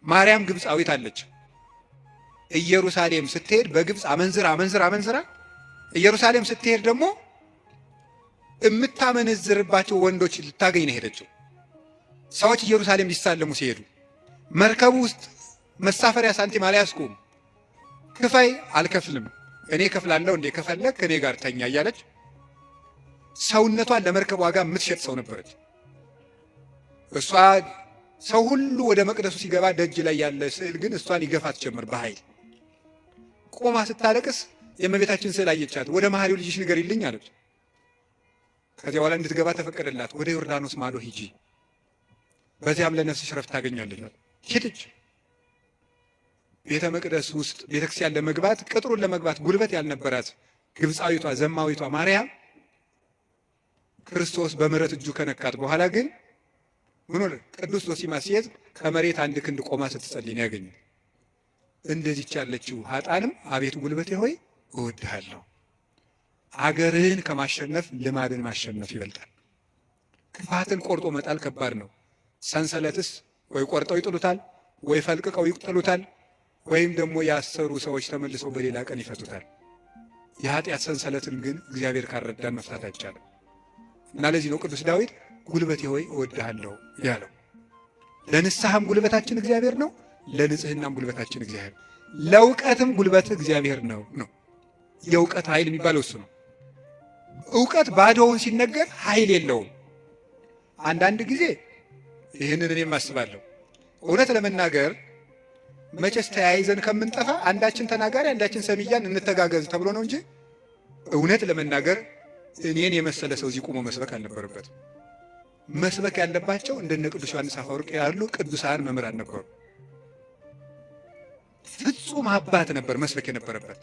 ማርያም ግብፃዊት አለች። ኢየሩሳሌም ስትሄድ በግብፅ አመንዝራ ኢየሩሳሌም ስትሄድ ደግሞ የምታመነዝርባቸው ወንዶች ልታገኝ ነው ሄደችው። ሰዎች ኢየሩሳሌም ሊሳለሙ ሲሄዱ መርከቡ ውስጥ መሳፈሪያ ሳንቲም አልያዝኩም፣ ክፈይ፣ አልከፍልም፣ እኔ ከፍላለሁ፣ እንዴ ከፈለግ ከእኔ ጋር ተኛ እያለች ሰውነቷን ለመርከብ ዋጋ የምትሸጥ ሰው ነበረች። እሷ ሰው ሁሉ ወደ መቅደሱ ሲገባ ደጅ ላይ ያለ ስዕል ግን እሷን ይገፋት ጀመር በኃይል። ቆማ ስታለቅስ የእመቤታችን ስዕል አየቻት። ወደ መሐሪው ልጅሽ ንገሪልኝ አለች። ከዚያ በኋላ እንድትገባ ተፈቀደላት። ወደ ዮርዳኖስ ማዶ ሂጂ፣ በዚያም ለነፍስሽ ረፍት ታገኛለች። ሄደች። ቤተ መቅደስ ውስጥ ቤተክርስቲያን ለመግባት ቅጥሩን ለመግባት ጉልበት ያልነበራት ግብፃዊቷ ዘማዊቷ ማርያም ክርስቶስ በምሕረት እጁ ከነካት በኋላ ግን ምን ሆነ? ቅዱስ ዶሲማስ ሲሄድ ከመሬት አንድ ክንድ ቆማ ስትጸልይ ነው ያገኘ። እንደዚች ያለችው ኃጣንም አቤቱ ጉልበቴ ሆይ እወድሃለሁ። አገርህን ከማሸነፍ ልማድን ማሸነፍ ይበልጣል። ክፋትን ቆርጦ መጣል ከባድ ነው። ሰንሰለትስ ወይ ቆርጠው ይጥሉታል፣ ወይ ፈልቅቀው ይጥሉታል፣ ወይም ደግሞ ያሰሩ ሰዎች ተመልሰው በሌላ ቀን ይፈቱታል። የኃጢአት ሰንሰለትን ግን እግዚአብሔር ካረዳን መፍታት አይቻልም። እና ለዚህ ነው ቅዱስ ዳዊት ጉልበቴ ሆይ እወድሃለሁ ያለው። ለንስሐም ጉልበታችን እግዚአብሔር ነው፣ ለንጽህናም ጉልበታችን እግዚአብሔር፣ ለእውቀትም ጉልበት እግዚአብሔር ነው። የእውቀት ኃይል የሚባለው እሱ ነው። እውቀት ባዶውን ሲነገር ኃይል የለውም። አንዳንድ ጊዜ ይህንን እኔም አስባለሁ። እውነት ለመናገር መቼስ ተያይዘን ከምንጠፋ አንዳችን ተናጋሪ አንዳችን ሰሚያን እንተጋገዝ ተብሎ ነው እንጂ እውነት ለመናገር እኔን የመሰለ ሰው እዚህ ቆሞ መስበክ አልነበረበትም። መስበክ ያለባቸው እንደነ ቅዱስ ዮሐንስ አፈወርቅ ያሉ ቅዱሳን መምህራን ነበሩ። ፍጹም አባት ነበር መስበክ የነበረበት።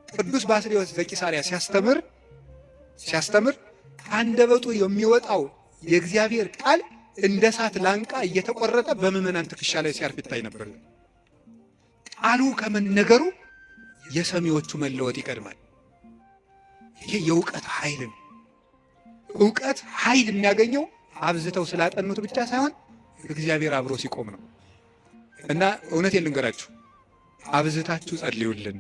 ቅዱስ ባስልዮስ ዘቂሳርያ ሲያስተምር ከአንደበቱ የሚወጣው የእግዚአብሔር ቃል እንደ እሳት ላንቃ እየተቆረጠ በምዕመናን ትከሻ ላይ ሲያርፍ ይታይ ነበር። ቃሉ ከመነገሩ የሰሚዎቹ መለወጥ ይቀድማል። ይሄ የእውቀት ኃይል ነው። እውቀት ኃይል የሚያገኘው አብዝተው ስላጠኑት ብቻ ሳይሆን እግዚአብሔር አብሮ ሲቆም ነው። እና እውነቴን ልንገራችሁ፣ አብዝታችሁ ጸልዩልን፣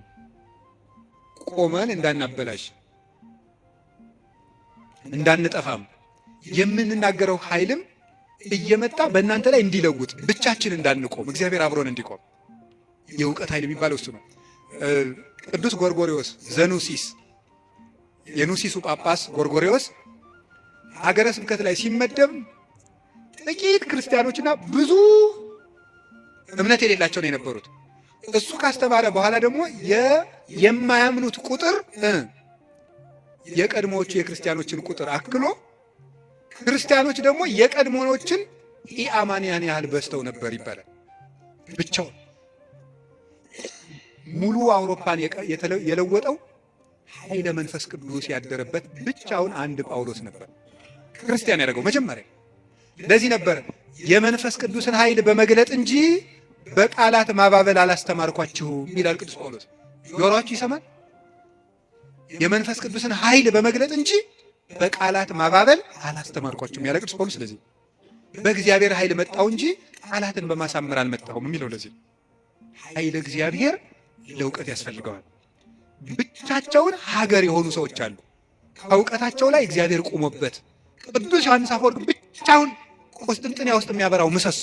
ቆመን እንዳናበላሽ እንዳንጠፋም፣ የምንናገረው ኃይልም እየመጣ በእናንተ ላይ እንዲለውጥ ብቻችን እንዳንቆም እግዚአብሔር አብሮን እንዲቆም የእውቀት ኃይል የሚባለው እሱ ነው። ቅዱስ ጎርጎርዮስ ዘኑሲስ የኑሲሱ ጳጳስ ጎርጎርዮስ ሀገረ ስብከት ላይ ሲመደብ ጥቂት ክርስቲያኖችና ብዙ እምነት የሌላቸው ነው የነበሩት። እሱ ካስተማረ በኋላ ደግሞ የማያምኑት ቁጥር የቀድሞዎቹ የክርስቲያኖችን ቁጥር አክሎ ክርስቲያኖች ደግሞ የቀድሞዎችን ኢአማንያን ያህል በዝተው ነበር ይባላል። ብቻውን ሙሉ አውሮፓን የለወጠው ኃይለ መንፈስ ቅዱስ ያደረበት ብቻውን አንድ ጳውሎስ ነበር ክርስቲያን ያደረገው መጀመሪያ። ለዚህ ነበር የመንፈስ ቅዱስን ኃይል በመግለጥ እንጂ በቃላት ማባበል አላስተማርኳችሁም ይላል ቅዱስ ጳውሎስ። ጆሮአችሁ ይሰማል? የመንፈስ ቅዱስን ኃይል በመግለጥ እንጂ በቃላት ማባበል አላስተማርኳችሁም ያለ ቅዱስ ጳውሎስ። ስለዚህ በእግዚአብሔር ኃይል መጣው እንጂ ቃላትን በማሳመር አልመጣሁም የሚለው ለዚህ ኃይለ እግዚአብሔር ለእውቀት ያስፈልገዋል። ብቻቸውን ሀገር የሆኑ ሰዎች አሉ። ከእውቀታቸው ላይ እግዚአብሔር ቆሞበት። ቅዱስ ዮሐንስ አፈወርቅ ብቻውን ቁስጥንጥንያ ውስጥ የሚያበራው ምሰሶ፣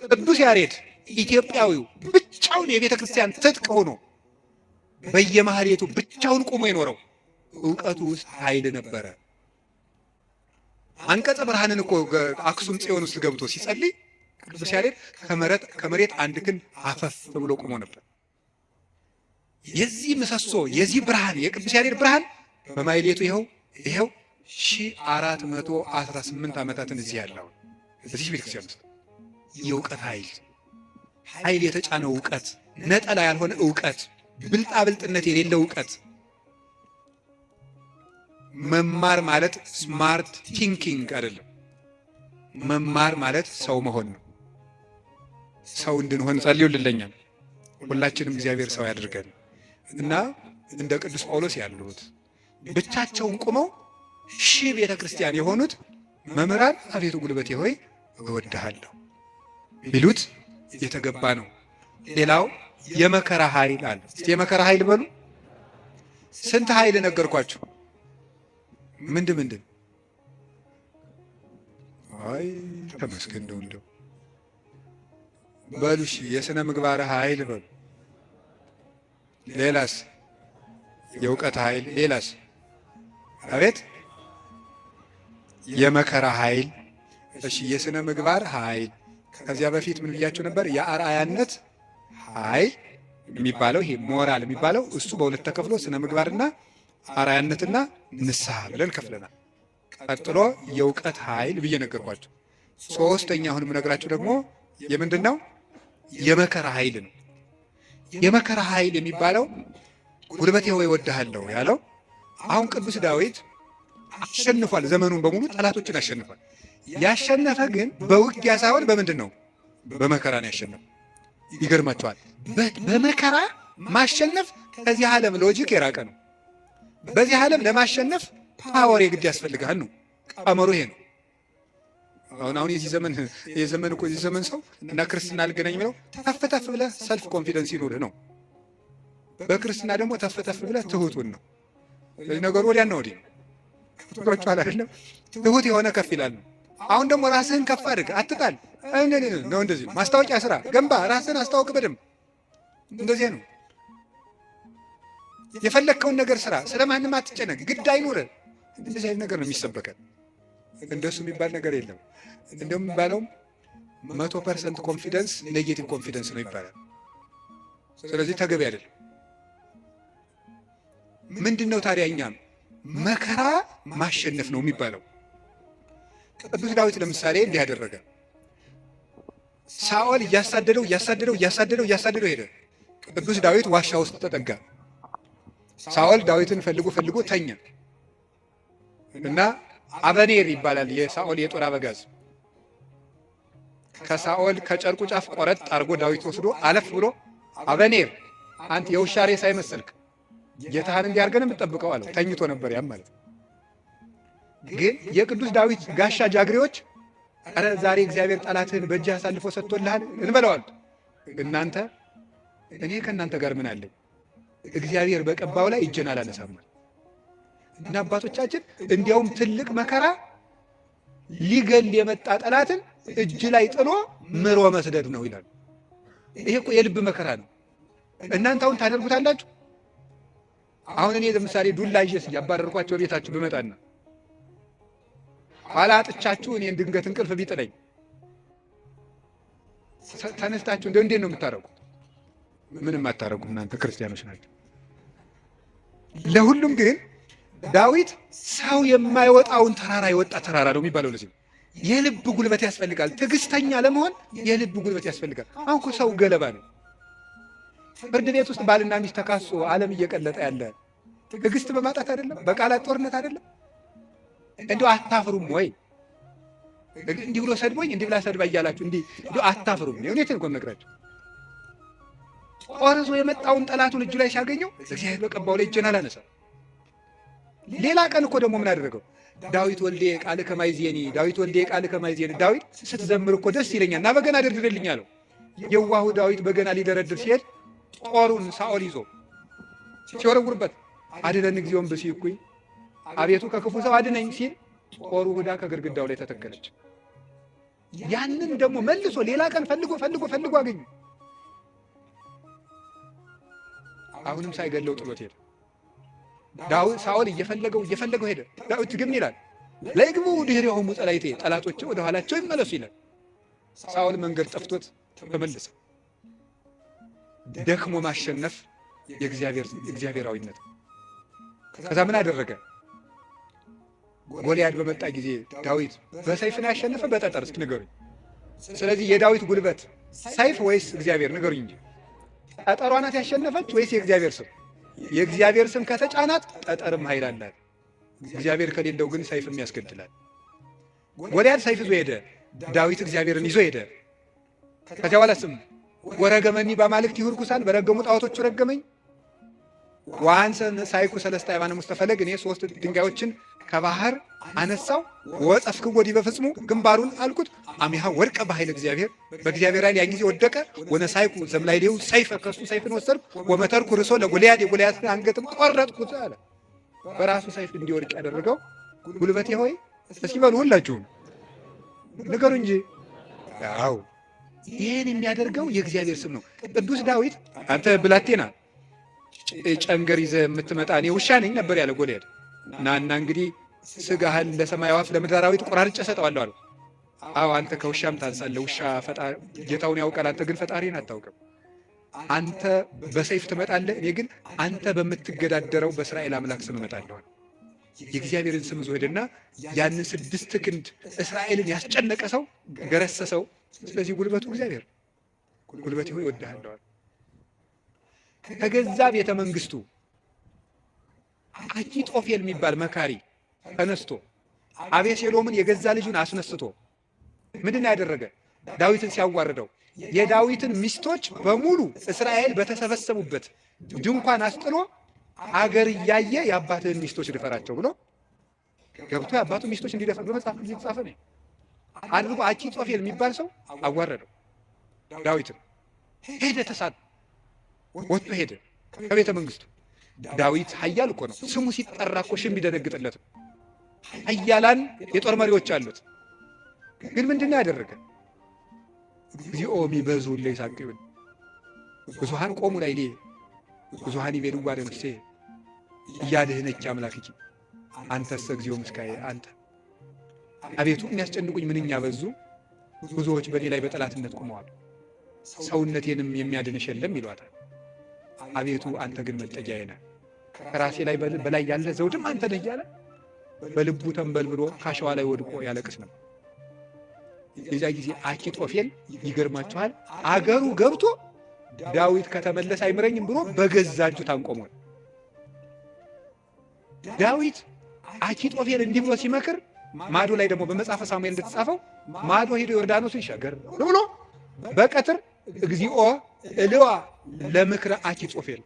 ቅዱስ ያሬድ ኢትዮጵያዊው ብቻውን የቤተ ክርስቲያን ትጥቅ ሆኖ በየማህሌቱ ብቻውን ቆሞ የኖረው እውቀቱ ውስጥ ኃይል ነበረ። አንቀጸ ብርሃንን እኮ አክሱም ጽዮን ውስጥ ገብቶ ሲጸልይ ቅዱስ ያሬድ ከመሬት አንድ ክንድ አፈፍ ብሎ ቆሞ ነበር። የዚህ ምሰሶ የዚህ ብርሃን የቅዱስ ያሬድ ብርሃን በማህሌቱ ይኸው 1418 ዓመታትን እዚህ ያለው እዚህ ቤተክርስቲያን ውስጥ የእውቀት ኃይል የተጫነው እውቀት፣ ነጠላ ያልሆነ እውቀት፣ ብልጣብልጥነት የሌለው እውቀት። መማር ማለት ስማርት ቲንኪንግ አይደለም። መማር ማለት ሰው መሆን ነው። ሰው እንድንሆን ጸልዩልኛል። ሁላችንም እግዚአብሔር ሰው ያድርገን እና እንደ ቅዱስ ጳውሎስ ያሉት ብቻቸውን ቆመው ቤተ ክርስቲያን የሆኑት መምህራን አቤቱ ጉልበቴ ሆይ እወድሃለሁ ቢሉት የተገባ ነው። ሌላው የመከራ ኃይል አለ። የመከራ ኃይል በሉ። ስንት ኃይል ነገርኳችሁ? ምንድን አይ ተመስገን እንደው በሉ። እሺ የሥነ ምግባር ኃይል በሉ። ሌላስ? የእውቀት ኃይል። ሌላስ? አቤት የመከራ ኃይል። እሺ የሥነ ምግባር ኃይል። ከዚያ በፊት ምን ብያቸው ነበር? የአርአያነት ኃይል የሚባለው ይሄ ሞራል የሚባለው እሱ በሁለት ተከፍሎ ስነ ምግባርና አርአያነትና ንስሐ ብለን ከፍለናል። ቀጥሎ የእውቀት ኃይል ብዬ ነገርኳቸው። ሶስተኛ አሁን የምነግራቸው ደግሞ የምንድን ነው? የመከራ ኃይል ነው። የመከራ ኃይል የሚባለው ጉልበቴ ሆይ እወድሃለሁ ያለው አሁን ቅዱስ ዳዊት አሸንፏል። ዘመኑን በሙሉ ጠላቶችን አሸንፏል። ያሸነፈ ግን በውጊያ ሳይሆን በምንድን ነው? በመከራ ነው ያሸነፈ። ይገርማቸዋል። በመከራ ማሸነፍ ከዚህ ዓለም ሎጂክ የራቀ ነው። በዚህ ዓለም ለማሸነፍ ፓወር የግድ ያስፈልጋል ነው ቀመሩ። ይሄ ነው። አሁን የዚህ ዘመን ሰው እና ክርስትና አልገናኝ ብለው ተፍ ብለህ ሰልፍ ኮንፊደንስ ይኑርህ ነው። በክርስትና ደግሞ ተፍ ብለህ ትሁቱን ነው። ነገሩ ወዲያና ወዲህ ነው። ቶቿል አይደለም። ትሁት የሆነ ከፍ ይላል ነው። አሁን ደግሞ ራስህን ከፍ አድርግ፣ አትጣል ነው። እንደዚህ ማስታወቂያ ስራ ገንባ፣ ራስህን አስታውቅ በደንብ። እንደዚህ ነው። የፈለግከውን ነገር ስራ፣ ስለማንም አትጨነቅ፣ ግድ አይኑርህ። እንደዚህ አይነት ነገር ነው የሚሰበከን። እንደሱ የሚባል ነገር የለም። እንደውም የሚባለውም 100% ኮንፊደንስ ኔጌቲቭ ኮንፊደንስ ነው ይባላል። ስለዚህ ተገቢ አይደለም። ምንድን ነው ታዲያ? እኛም መከራ ማሸነፍ ነው የሚባለው። ቅዱስ ዳዊት ለምሳሌ እንዲህ ያደረገ። ሳኦል እያሳደደው ሄደ። ቅዱስ ዳዊት ዋሻ ውስጥ ተጠጋ። ሳኦል ዳዊትን ፈልጎ ተኛ እና አበኔር ይባላል የሳኦል የጦር አበጋዝ ከሳኦል ከጨርቁ ጫፍ ቆረጥ አድርጎ ዳዊት ወስዶ አለፍ ብሎ አበኔር አንተ የውሻ ሬሳ አይመስልክ ጌታህን እንዲያርገን የምትጠብቀው አለው። ተኝቶ ነበር ያም ማለት። ግን የቅዱስ ዳዊት ጋሻ ጃግሬዎች አረ ዛሬ እግዚአብሔር ጠላትህን በእጅህ አሳልፎ ሰጥቶልሃል እንበለዋል። እናንተ እኔ ከእናንተ ጋር ምን አለኝ? እግዚአብሔር በቀባው ላይ እጄን አላነሳም። እና አባቶቻችን እንዲያውም ትልቅ መከራ ሊገል የመጣ ጠላትን እጅ ላይ ጥሎ ምሮ መስደድ ነው ይላል። ይሄ እኮ የልብ መከራ ነው። እናንተ አሁን ታደርጉታላችሁ? አሁን እኔ ለምሳሌ ዱላ ይዤ ያባረርኳቸው ቤታችሁ ብመጣና ኋላ አጥቻችሁ እኔን ድንገት እንቅልፍ ቢጥለኝ ተነስታችሁ እንዴት ነው የምታረጉት? ምንም አታረጉም እናንተ ክርስቲያኖች ናቸው። ለሁሉም ግን ዳዊት ሰው የማይወጣውን ተራራ የወጣ ተራራ ነው የሚባለው። ለዚህ የልብ ጉልበት ያስፈልጋል። ትዕግስተኛ ለመሆን የልብ ጉልበት ያስፈልጋል። አሁን እኮ ሰው ገለባ ነው። ፍርድ ቤት ውስጥ ባልና ሚስት ተካሶ ዓለም እየቀለጠ ያለ ትዕግስት በማጣት አይደለም? በቃላት ጦርነት አይደለም? እንዲሁ አታፍሩም ወይ? እንዲህ ብሎ ሰድቦኝ እንዲህ ብላ ሰድባ እያላችሁ እንዲሁ አታፍሩም? እውነቴን እኮ የምነግራችሁ። ቆርሶ የመጣውን ጠላቱን እጁ ላይ ሲያገኘው እግዚአብሔር በቀባው ላይ እጄን አላነሳም። ሌላ ቀን እኮ ደግሞ ምን አደረገው? ዳዊት ወልዴ ቃል ከማይዜኒ ዳዊት ወልዴ ቃል ከማይዜኒ ዳዊት ስትዘምር እኮ ደስ ይለኛል እና በገና ደርድርልኝ አለው። የዋሁ ዳዊት በገና ሊደረድር ሲሄድ ጦሩን ሳኦል ይዞ ሲወረውርበት አድነን እግዚኦን ብእሲኩኝ አቤቱ ከክፉ ሰው አድነኝ ሲል ጦሩ ሄዳ ከግድግዳው ላይ ተተከለች። ያንን ደግሞ መልሶ ሌላ ቀን ፈልጎ አገኘ። አሁንም ሳይገለው ጥሎት ሄደ። ዳዊት ሳኦል እየፈለገው ሄደ። ዳዊት ግን ይላል ለይግቡ ድኅሬሆሙ ጸላእቴ ጠላቶቼ ወደ ኋላቸው ይመለሱ ይላል። ሳኦል መንገድ ጠፍቶት ተመለሰ። ደክሞ ማሸነፍ የእግዚአብሔራዊነት። ከዛ ምን አደረገ? ጎልያድ በመጣ ጊዜ ዳዊት በሰይፍ ነው ያሸነፈ በጠጠር? እስኪ ንገሩኝ። ስለዚህ የዳዊት ጉልበት ሰይፍ ወይስ እግዚአብሔር? ንገሩኝ እንጂ ጠጠሯ ናት ያሸነፈች ወይስ የእግዚአብሔር ስም? የእግዚአብሔር ስም ከተጫናት ጠጠርም ኃይል አላት። እግዚአብሔር ከሌለው ግን ሰይፍም ያስገድላል። ጎልያድ ሰይፍ ይዞ ሄደ፣ ዳዊት እግዚአብሔርን ይዞ ሄደ። ከዚያ በኋላ ስም ወረገመኒ በአማልክት ይሁርኩሳን በረገሙ ጣዖቶቹ ረገመኝ ወአንሰ ሳይኩ ሰለስተ አእባነ ውስተ ፈለግ እኔ 3 ድንጋዮችን ከባህር አነሳው ወጸፍክዎ ዲበ ፍጽሙ ግንባሩን አልኩት አሚሃ ወድቀ በኃይለ እግዚአብሔር በእግዚአብሔር ኃይል ያን ጊዜ ወደቀ። ወነሳይኩ ዘምላይሌው ሰይፈ ከሱ ሰይፍን ወሰድኩ ወመተርኩ ርሶ ለጎልያድ የጎልያድን አንገትም ቆረጥኩት አለ። በራሱ ሰይፍ እንዲወድቅ ያደረገው ጉልበቴ ሆይ እስኪ በሉ ሁላችሁም ንገሩ እንጂ። አዎ ይህን የሚያደርገው የእግዚአብሔር ስም ነው። ቅዱስ ዳዊት አንተ ብላቴና ጨንገር ይዘህ የምትመጣ እኔ ውሻ ነኝ ነበር ያለ ጎልያድ። እና እንግዲህ ስጋህን ለሰማይ አዕዋፍ ለምድር አራዊት ቆራርጬ እሰጠዋለሁ አለው። አዎ አንተ ከውሻም ታንሳለህ። ውሻ ጌታውን ያውቃል፣ አንተ ግን ፈጣሪን አታውቅም። አንተ በሰይፍ ትመጣለህ፣ እኔ ግን አንተ በምትገዳደረው በእስራኤል አምላክ ስም እመጣለሁ። የእግዚአብሔርን ስም ይዞ ሄደና ያንን 6 ክንድ እስራኤልን ያስጨነቀ ሰው ገረሰሰው። ስለዚህ ጉልበቱ እግዚአብሔር ጉልበቴ ሆይ እወድሃለሁ። ከገዛ ቤተ መንግስቱ አኪጦፌል የሚባል መካሪ ተነስቶ አቤሴሎምን የገዛ ልጁን አስነስቶ ምንድን ያደረገ? ዳዊትን ሲያዋርደው የዳዊትን ሚስቶች በሙሉ እስራኤል በተሰበሰቡበት ድንኳን አስጥሎ አገር እያየ የአባትህን ሚስቶች ድፈራቸው ብሎ ገብቶ የአባቱ ሚስቶች እንዲደፈር በመጽሐፍ ቅዱስ የተጻፈ ነው አድርጎ አኪጦፌል የሚባል ሰው አዋረደው። ዳዊትን ሄደ፣ ተሳድ ወጥቶ ሄደ ከቤተ መንግስቱ። ዳዊት ኃያል እኮ ነው። ስሙ ሲጠራ እኮ ሽም ቢደነግጥለት ነው። ኃያላን የጦር መሪዎች አሉት። ግን ምንድነው ያደረገ? እግዚኦ ሚበዙ ለይሳቅብን ብዙሃን ቆሙ ላይ ብዙሃን ይቤልዋ ለነፍሴ እያድህነች አምላክኪ አንተሰ እግዚኦ ምስካዬ አንተ አቤቱ የሚያስጨንቁኝ ምንኛ በዙ፣ ብዙዎች በእኔ ላይ በጠላትነት ቆመዋል፣ ሰውነቴንም የሚያድንሽ የለም ይሏታል። አቤቱ አንተ ግን መጠጊያዬ ነህ፣ ከራሴ ላይ በላይ ያለ ዘውድም አንተ ነህ እያለ በልቡ ተንበልብሎ ካሸዋ ላይ ወድቆ ያለቅስ ነው። የዛ ጊዜ አኪጦፌል ይገርማችኋል፣ አገሩ ገብቶ ዳዊት ከተመለሰ አይምረኝም ብሎ በገዛ እጁ ታንቆሟል። ዳዊት አኪጦፌል እንዲህ ብሎ ሲመክር ማዶ ላይ ደግሞ በመጽሐፈ ሳሙኤል እንደተጻፈው ማዶ ሄዶ ዮርዳኖስን ይሻገር ብሎ በቀትር እግዚኦ እልዋ ለምክረ አኪጦፌል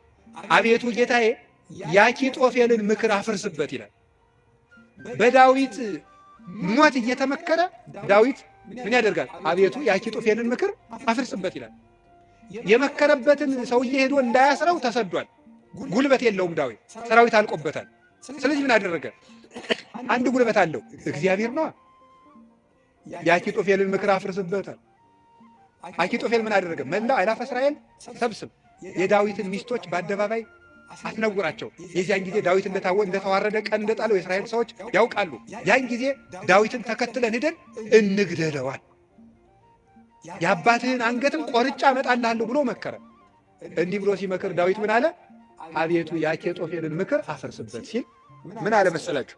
አቤቱ ጌታዬ የአኪጦፌልን ምክር አፍርስበት ይላል። በዳዊት ሞት እየተመከረ ዳዊት ምን ያደርጋል? አቤቱ የአኪጦፌልን ምክር አፍርስበት ይላል። የመከረበትን ሰውዬ ሄዶ እንዳያስረው ተሰዷል። ጉልበት የለውም ዳዊት፣ ሰራዊት አልቆበታል። ስለዚህ ምን አደረገ? አንድ ጉልበት አለው፣ እግዚአብሔር ነው። የአኪጦፌልን ምክር አፍርስበታል። አኪጦፌል ምን አደረገ? መላ አእላፈ እስራኤል ሰብስብ፣ የዳዊትን ሚስቶች በአደባባይ አትነውራቸው። የዚያን ጊዜ ዳዊት እንደተዋረደ ቀን እንደጣለው የእስራኤል ሰዎች ያውቃሉ። ያን ጊዜ ዳዊትን ተከትለን ሄደን እንግደለዋል፣ የአባትህን አንገትም ቆርጬ አመጣልሃለሁ ብሎ መከረ። እንዲህ ብሎ ሲመክር ዳዊት ምን አለ? አቤቱ የአኪጦፌልን ምክር አፈርስበት ሲል ምን አለ መሰላችሁ?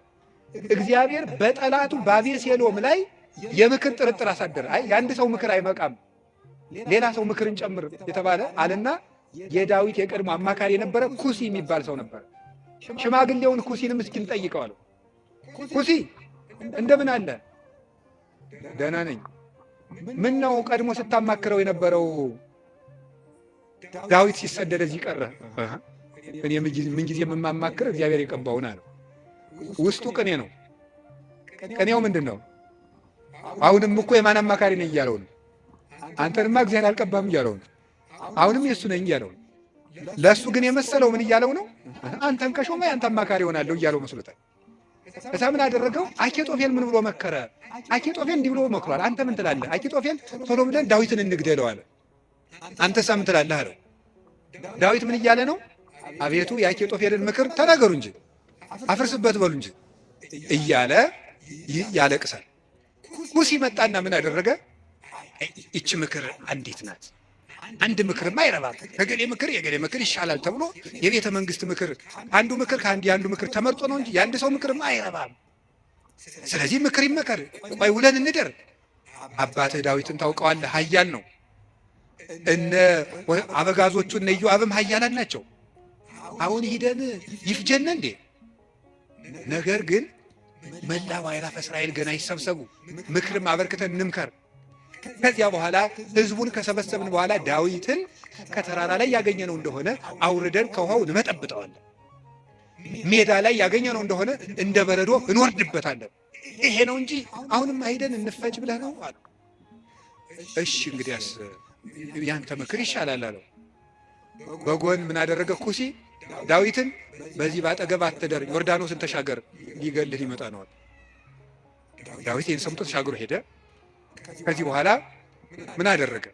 እግዚአብሔር በጠላቱ በአቤሴሎም ላይ የምክር ጥርጥር አሳደረ። አይ የአንድ ሰው ምክር አይበቃም፣ ሌላ ሰው ምክርን ጨምር የተባለ አለና የዳዊት የቀድሞ አማካሪ የነበረ ኩሲ የሚባል ሰው ነበር። ሽማግሌውን ኩሲንም እስኪ እንጠይቀው አለው። ኩሲ እንደምን አለ? ደህና ነኝ። ምን ነው ቀድሞ ስታማክረው የነበረው ዳዊት ሲሰደድ እዚህ ቀረ? እኔ ምን ጊዜ የማማክር እግዚአብሔር የቀባውን አለው። ውስጡ ቅኔ ነው። ቅኔው ምንድን ነው? አሁንም እኮ የማን አማካሪ ነኝ እያለው ነው። አንተንማ እግዚአብሔር አልቀባም እያለው ነው። አሁንም የእሱ ነኝ እያለው ነው። ለእሱ ግን የመሰለው ምን እያለው ነው? አንተን ከሾመ የአንተ አማካሪ ሆናለሁ እያለው መስሎታል። እዛ ምን አደረገው? አኪጦፌል ምን ብሎ መከረ? አኪጦፌል እንዲህ ብሎ መክሯል። አንተ ምን ትላለህ? አኪጦፌል ቶሎ ብለን ዳዊትን እንግደለው አለ። አንተሳ ምን ትላለህ አለው። ዳዊት ምን እያለ ነው? አቤቱ የአኪጦፌልን ምክር ተናገሩ እንጂ አፍርስበት በሉ እንጂ እያለ ያለቅሳል። ኩሲ መጣና ምን አደረገ? ይቺ ምክር አንዲት ናት፣ አንድ ምክርማ አይረባም፣ ከገሌ ምክር የገሌ ምክር ይሻላል ተብሎ የቤተ መንግስት ምክር አንዱ ምክር የአንዱ ምክር ተመርጦ ነው እንጂ የአንድ ሰው ምክርማ አይረባም። ስለዚህ ምክር ይመከር፣ ቆይ ውለን እንደር። አባትህ ዳዊትን ታውቀዋለህ፣ ኃያል ነው። እነ አበጋዞቹ እነ ኢዮአብም ኃያላን ናቸው። አሁን ሂደን ይፍጀን እንዴ? ነገር ግን መላው አእላፈ እስራኤል ገና ይሰብሰቡ፣ ምክርም አበርክተን እንምከር። ከዚያ በኋላ ህዝቡን ከሰበሰብን በኋላ ዳዊትን ከተራራ ላይ ያገኘነው እንደሆነ አውርደን ከውሃው እንመጠብጠዋለን፣ ሜዳ ላይ ያገኘነው እንደሆነ እንደ በረዶ እንወርድበታለን። ይሄ ነው እንጂ አሁንም ሂደን እንፈጅ ብለህ ነው አሉ። እሺ እንግዲያስ ያንተ ምክር ይሻላል አለው። በጎን ምን አደረገ? ኩሲ ዳዊትን በዚህ ባጠገብ አትደር፣ ዮርዳኖስን ተሻገር፣ ሊገልህ ሊመጣ ነው። ዳዊት ይህን ሰምቶ ተሻግሮ ሄደ። ከዚህ በኋላ ምን አደረገ?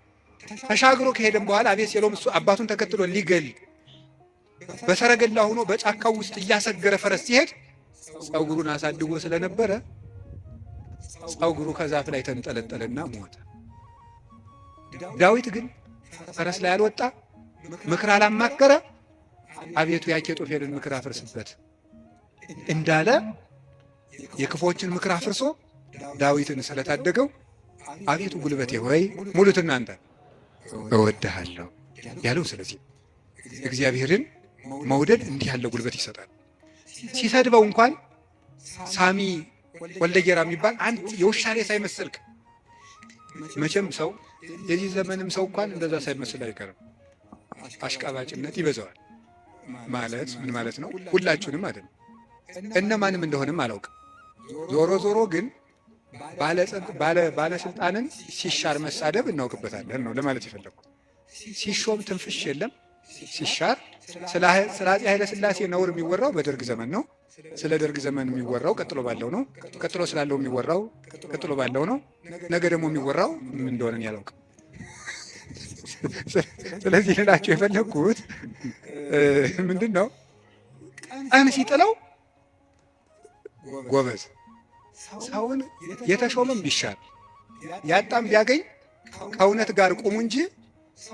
ተሻግሮ ከሄደም በኋላ አቤሴሎም እሱ አባቱን ተከትሎ ሊገል በሰረገላ ሆኖ በጫካው ውስጥ እያሰገረ ፈረስ ሲሄድ ፀጉሩን አሳድጎ ስለነበረ ፀጉሩ ከዛፍ ላይ ተንጠለጠለና ሞተ። ዳዊት ግን ፈረስ ላይ አልወጣ፣ ምክር አላማከረ። አቤቱ የአኪጦፌልን ምክር አፍርስበት እንዳለ የክፎችን ምክር አፍርሶ ዳዊትን ስለታደገው አቤቱ ጉልበቴ ሆይ ሙሉት እናንተ እወድሃለሁ ያለው። ስለዚህ እግዚአብሔርን መውደድ እንዲህ ያለ ጉልበት ይሰጣል። ሲሰድበው እንኳን ሳሚ ወልደ ጌራ የሚባል አንድ የውሻ ሬሳ አይመስልክ። መቼም ሰው የዚህ ዘመንም ሰው እንኳን እንደዛ ሳይመስል አይቀርም። አሽቃባጭነት ይበዛዋል። ማለት ምን ማለት ነው? ሁላችሁንም አይደለም፣ እነማንም እንደሆነም አላውቅም። ዞሮ ዞሮ ግን ባለስልጣንን ሲሻር መሳደብ እናውቅበታለን ነው ለማለት የፈለግኩት። ሲሾም ትንፍሽ የለም። ሲሻር ስለ አፄ ኃይለ ሥላሴ ነውር የሚወራው በደርግ ዘመን ነው። ስለ ደርግ ዘመን የሚወራው ቀጥሎ ባለው ነው። ቀጥሎ ስላለው የሚወራው ቀጥሎ ባለው ነው። ነገ ደግሞ የሚወራው ምን እንደሆነ ያላውቅም። ስለዚህ ልላችሁ የፈለግኩት ምንድን ነው? ቀን ሲጥለው ጎበዝ ሰውን የተሾመም ቢሻር ያጣም ቢያገኝ ከእውነት ጋር ቁሙ እንጂ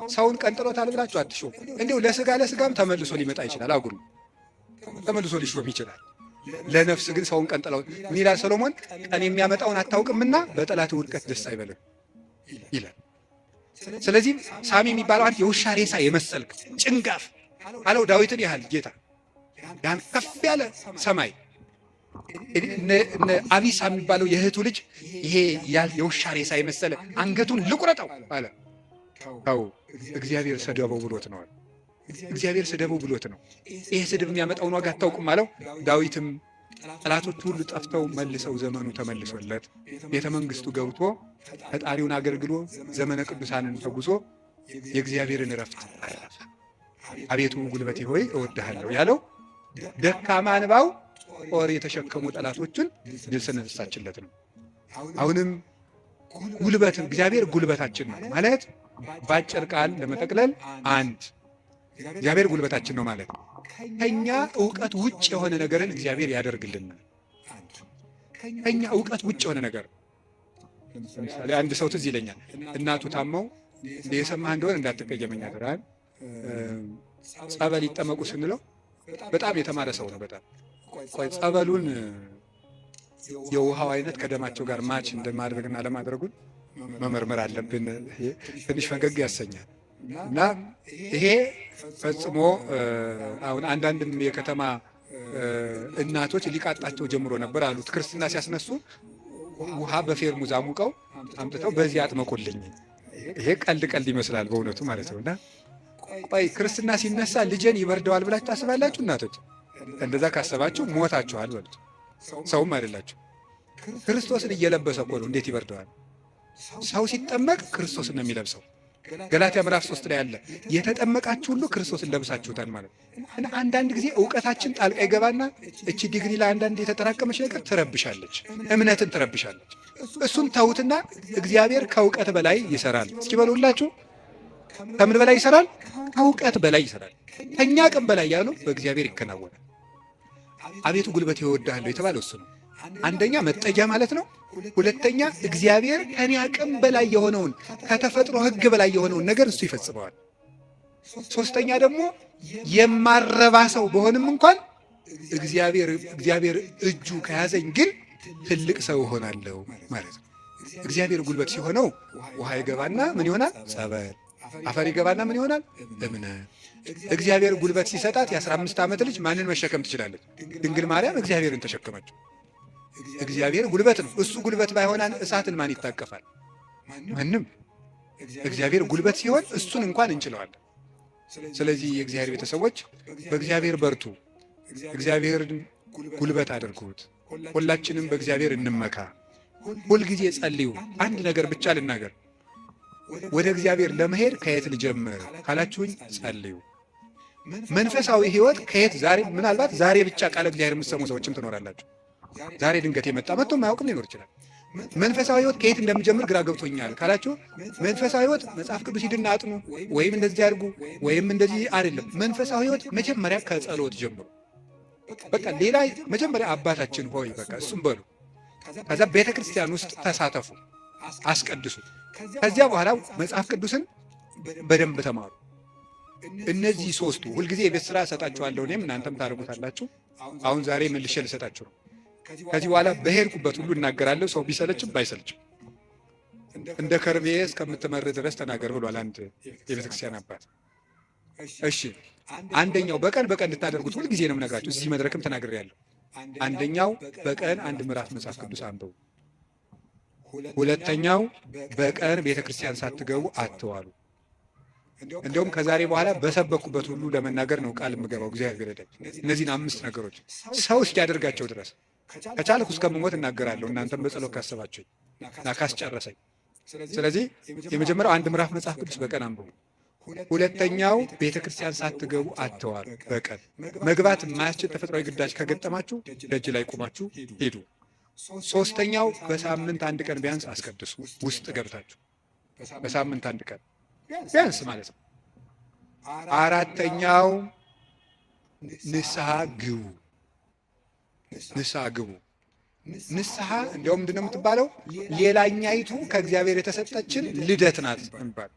ሰውን ቀንጥሎታል ብላችሁ አትሾሙ። እንዲሁ ለስጋም ተመልሶ ሊመጣ ይችላል። አጉሩ ተመልሶ ሊሾም ይችላል። ለነፍስ ግን ሰውን ቀንጥለው ምን ይላል ሰሎሞን? ቀን የሚያመጣውን አታውቅምና በጠላት ውድቀት ደስ አይበልም ይላል። ስለዚህ ሳሚ የሚባለው አንድ የውሻ ሬሳ የመሰልክ ጭንጋፍ አለው ዳዊትን ያህል ጌታ ያን ከፍ ያለ ሰማይ አቢሳ የሚባለው የእህቱ ልጅ ይሄ የውሻ ሬሳ የመሰለ አንገቱን ልቁረጠው አለ። ተው እግዚአብሔር ሰደበው ብሎት ነው። እግዚአብሔር ሰደበው ብሎት ነው። ይሄ ስድብ የሚያመጣውን ዋጋ አታውቅም አለው። ዳዊትም ጠላቶቹ ሁሉ ጠፍተው መልሰው ዘመኑ ተመልሶለት ቤተ መንግስቱ ገብቶ ፈጣሪውን አገልግሎ ዘመነ ቅዱሳንን ተጉዞ የእግዚአብሔርን እረፍት አረፈ። አቤቱ ጉልበቴ ሆይ እወድሃለሁ ያለው ደካማ እንባው ጦር የተሸከሙ ጠላቶችን ድል ስለነሳችለት ነው። አሁንም ጉልበትን እግዚአብሔር ጉልበታችን ነው ማለት በአጭር ቃል ለመጠቅለል አንድ እግዚአብሔር ጉልበታችን ነው ማለት ነው። ከኛ እውቀት ውጭ የሆነ ነገርን እግዚአብሔር ያደርግልናል። ከኛ እውቀት ውጭ የሆነ ነገር ለምሳሌ አንድ ሰው ትዝ ይለኛል፣ እናቱ ታመው የሰማህ እንደሆነ እንዳትቀየመኝ አደራህን፣ ጸበል ይጠመቁ ስንለው በጣም የተማረ ሰው ነው። በጣም ቆይ ጸበሉን የውሃው አይነት ከደማቸው ጋር ማች እንደማድረግና ለማድረጉን መመርመር አለብን። ትንሽ ፈገግ ያሰኛል። እና ይሄ ፈጽሞ አሁን አንዳንድም የከተማ እናቶች ሊቃጣቸው ጀምሮ ነበር አሉት። ክርስትና ሲያስነሱ ውሃ በፌርሙዝ አሙቀው አምጥተው በዚህ አጥመቁልኝ። ይሄ ቀልድ ይመስላል በእውነቱ ማለት ነው። እና ቆይ ክርስትና ሲነሳ ልጄን ይበርደዋል ብላችሁ ታስባላችሁ? እናቶች እንደዛ ካሰባችሁ ሞታችኋል በሉት። ሰውም አይደላችሁ። ክርስቶስን እየለበሰ እኮ ነው። እንዴት ይበርደዋል? ሰው ሲጠመቅ ክርስቶስን ነው የሚለብሰው። ገላትያ ምዕራፍ 3 ላይ ያለ የተጠመቃችሁ ሁሉ ክርስቶስን ለብሳችሁታል ማለት እና አንዳንድ ጊዜ እውቀታችን ጣልቃ ይገባና እቺ ዲግሪ ላይ አንዳንድ የተጠራቀመች ነገር ትረብሻለች፣ እምነትን ትረብሻለች። እሱን ተውትና እግዚአብሔር ከእውቀት በላይ ይሰራል። እስኪ በሉላችሁ፣ ከምን በላይ ይሰራል? ከእውቀት በላይ ይሰራል። ከኛ አቅም በላይ ያለው በእግዚአብሔር ይከናወናል። አቤቱ ጉልበት ይወዳል የተባለው እሱ ነው። አንደኛ መጠጊያ ማለት ነው። ሁለተኛ እግዚአብሔር ከኔ አቅም በላይ የሆነውን ከተፈጥሮ ሕግ በላይ የሆነውን ነገር እሱ ይፈጽመዋል። ሶስተኛ ደግሞ የማረባ ሰው በሆንም እንኳን እግዚአብሔር እጁ ከያዘኝ ግን ትልቅ ሰው እሆናለሁ ማለት ነው። እግዚአብሔር ጉልበት ሲሆነው ውሃ ይገባና ምን ይሆናል? ጸበል። አፈር ይገባና ምን ይሆናል? እምነት። እግዚአብሔር ጉልበት ሲሰጣት የ15 ዓመት ልጅ ማንን መሸከም ትችላለች? ድንግል ማርያም እግዚአብሔርን ተሸከመችው። እግዚአብሔር ጉልበት ነው። እሱ ጉልበት ባይሆናን እሳትን ማን ይታቀፋል? ማንም። እግዚአብሔር ጉልበት ሲሆን እሱን እንኳን እንችለዋለን። ስለዚህ የእግዚአብሔር ቤተሰቦች በእግዚአብሔር በርቱ፣ እግዚአብሔርን ጉልበት አድርጉት። ሁላችንም በእግዚአብሔር እንመካ። ሁልጊዜ ጸልዩ። አንድ ነገር ብቻ ልናገር፣ ወደ እግዚአብሔር ለመሄድ ከየት ልጀምር ካላችሁኝ ጸልዩ። መንፈሳዊ ሕይወት ከየት ዛሬ ምናልባት ዛሬ ብቻ ቃለ እግዚአብሔር የምትሰሙ ሰዎችም ትኖራላችሁ። ዛሬ ድንገት የመጣ መጥቶ ማያውቅም ሊኖር ይችላል። መንፈሳዊ ሕይወት ከየት እንደምጀምር ግራ ገብቶኛል ካላችሁ መንፈሳዊ ሕይወት መጽሐፍ ቅዱስ ሂድና አጥኑ ወይም እንደዚህ አድርጉ ወይም እንደዚህ አይደለም። መንፈሳዊ ሕይወት መጀመሪያ ከጸሎት ጀምሩ። በቃ ሌላ መጀመሪያ አባታችን ሆይ በቃ እሱም በሉ። ከዛ ቤተ ክርስቲያን ውስጥ ተሳተፉ፣ አስቀድሱ። ከዚያ በኋላ መጽሐፍ ቅዱስን በደንብ ተማሩ። እነዚህ ሶስቱ ሁልጊዜ የቤት ስራ እሰጣችኋለሁ፣ እኔም እናንተም ታደርጉታላችሁ። አሁን ዛሬ መልሼ ልሰጣችሁ ነው። ከዚህ በኋላ በሄድኩበት ሁሉ እናገራለሁ፣ ሰው ቢሰለችም ባይሰለችም። እንደ ከርቤ እስከምትመር ድረስ ተናገር ብሏል አንድ የቤተክርስቲያን አባት። እሺ፣ አንደኛው በቀን እንድታደርጉት ሁልጊዜ ነው የምነግራችሁ። እዚህ መድረክም ተናግሬያለሁ። አንደኛው በቀን አንድ ምዕራፍ መጽሐፍ ቅዱስ አንብቡ። ሁለተኛው በቀን ቤተክርስቲያን ሳትገቡ አትዋሉ። እንዲሁም ከዛሬ በኋላ በሰበኩበት ሁሉ ለመናገር ነው ቃል የምገባው። እግዚአብሔር ይረዳኝ። እነዚህን 5 ነገሮች ሰው እስኪያደርጋቸው ድረስ ከቻልኩ እስከምሞት እናገራለሁ። እናንተም በጸሎት ካሰባችሁኝ እና ካስጨረሰኝ። ስለዚህ የመጀመሪያው አንድ ምዕራፍ መጽሐፍ ቅዱስ በቀን አንብቡ። ሁለተኛው ቤተክርስቲያን ሳትገቡ አትዋሉ። በቀን መግባት የማያስችል ተፈጥሯዊ ግዳጅ ከገጠማችሁ ደጅ ላይ ቆማችሁ ሄዱ። ሶስተኛው በሳምንት አንድ ቀን ቢያንስ አስቀድሱ። ውስጥ ገብታችሁ በሳምንት አንድ ቀን ቢያንስ ማለት ነው። አራተኛው ንስሐ ግቡ። ንስሐ እንዲያውም ምንድን ነው የምትባለው? ሌላኛይቱ ከእግዚአብሔር የተሰጠችን ልደት ናት የሚባለው።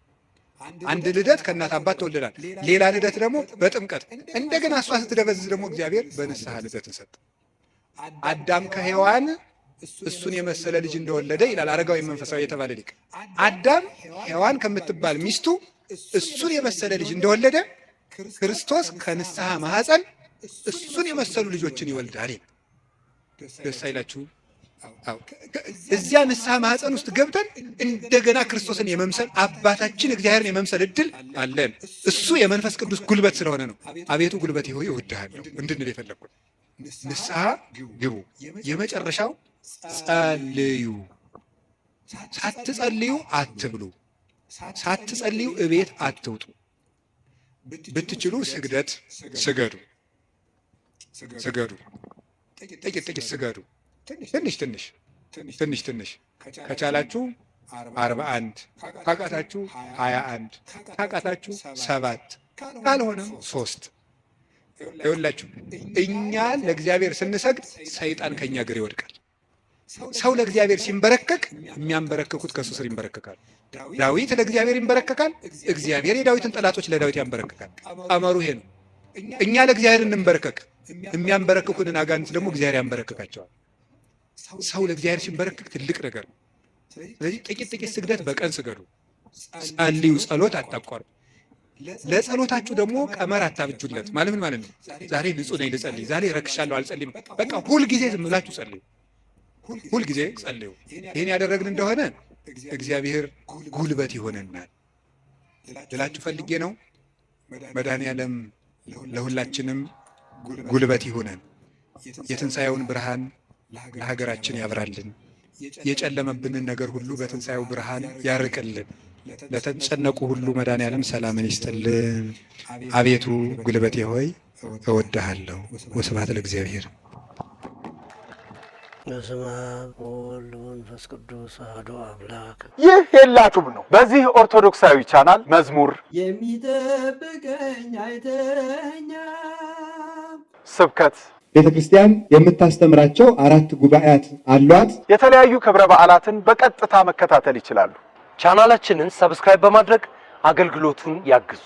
አንድ ልደት ከእናት አባት ተወልደናል። ሌላ ልደት ደግሞ በጥምቀት እንደገና እሷ ስትደበዝዝ ደግሞ እግዚአብሔር በንስሐ ልደትን ሰጠ። አዳም ከሔዋን እሱን የመሰለ ልጅ እንደወለደ ይላል አረጋዊ መንፈሳዊ የተባለ ሊቅ። አዳም ሔዋን ከምትባል ሚስቱ እሱን የመሰለ ልጅ እንደወለደ ክርስቶስ ከንስሐ ማኅፀን እሱን የመሰሉ ልጆችን ይወልዳል። ደስ አይላችሁ? እዚያ ንስሐ ማኅፀን ውስጥ ገብተን እንደገና ክርስቶስን የመምሰል አባታችን እግዚአብሔርን የመምሰል እድል አለን። እሱ የመንፈስ ቅዱስ ጉልበት ስለሆነ ነው አቤቱ ጉልበቴ ሆይ እወድሃለሁ እንድንል የፈለግኩት። ንስሐ ግቡ። የመጨረሻው ጸልዩ። ሳትጸልዩ አትብሉ፣ ሳትጸልዩ እቤት አትውጡ። ብትችሉ ስግደት ስገዱ፣ ጥቂት ስገዱ። ትንሽ ከቻላችሁ 41 ካቃታችሁ 21 ካቃታችሁ 7 ካልሆነም 3 ይኸውላችሁ እኛ ለእግዚአብሔር ስንሰግድ ሰይጣን ከኛ እግር ይወድቃል። ሰው ለእግዚአብሔር ሲንበረከክ የሚያንበረከኩት ከሱ ስር ይንበረከካል። ዳዊት ለእግዚአብሔር ይንበረከካል፣ እግዚአብሔር የዳዊትን ጠላቶች ለዳዊት ያንበረከካል። ቀመሩ ይሄ ነው። እኛ ለእግዚአብሔር እንንበረከክ፣ የሚያንበረክኩንን አጋንንት ደግሞ እግዚአብሔር ያንበረከካቸዋል። ሰው ለእግዚአብሔር ሲንበረከክ ትልቅ ነገር ነው። ስለዚህ ጥቂት ስግደት በቀን ስገዱ፣ ጸልዩ፣ ጸሎት አታቋርጡ። ለጸሎታችሁ ደግሞ ቀመር አታብጁለት። ምን ማለት ነው? ዛሬ ንጹህ ነኝ ልጸልይ፣ ዛሬ ረክሻለሁ አልጸልይም። በቃ ሁልጊዜ ዝም ብላችሁ ጸልዩ፣ ሁልጊዜ ጸልዩ። ይህን ያደረግን እንደሆነ እግዚአብሔር ጉልበት ይሆነናል ልላችሁ ፈልጌ ነው። መድኃኔዓለም ለሁላችንም ጉልበት ይሆነን፣ የትንሣኤውን ብርሃን ለሀገራችን ያብራልን፣ የጨለመብንን ነገር ሁሉ በትንሣኤው ብርሃን ያርቅልን። ለተጨነቁ ሁሉ መድኃኔዓለም ሰላምን ይስጥልን። አቤቱ ጉልበቴ ሆይ እወድሃለሁ። ወስብሐት ለእግዚአብሔር። በስመ አብ ወወልድ ወመንፈስ ቅዱስ አሐዱ አምላክ። ይህ የላቱም ነው። በዚህ ኦርቶዶክሳዊ ቻናል መዝሙር የሚጠብቀኝ አይተኛ፣ ስብከት፣ ቤተ ክርስቲያን የምታስተምራቸው 4 ጉባኤያት አሏት። የተለያዩ ክብረ በዓላትን በቀጥታ መከታተል ይችላሉ። ቻናላችንን ሰብስክራይብ በማድረግ አገልግሎቱን ያግዙ።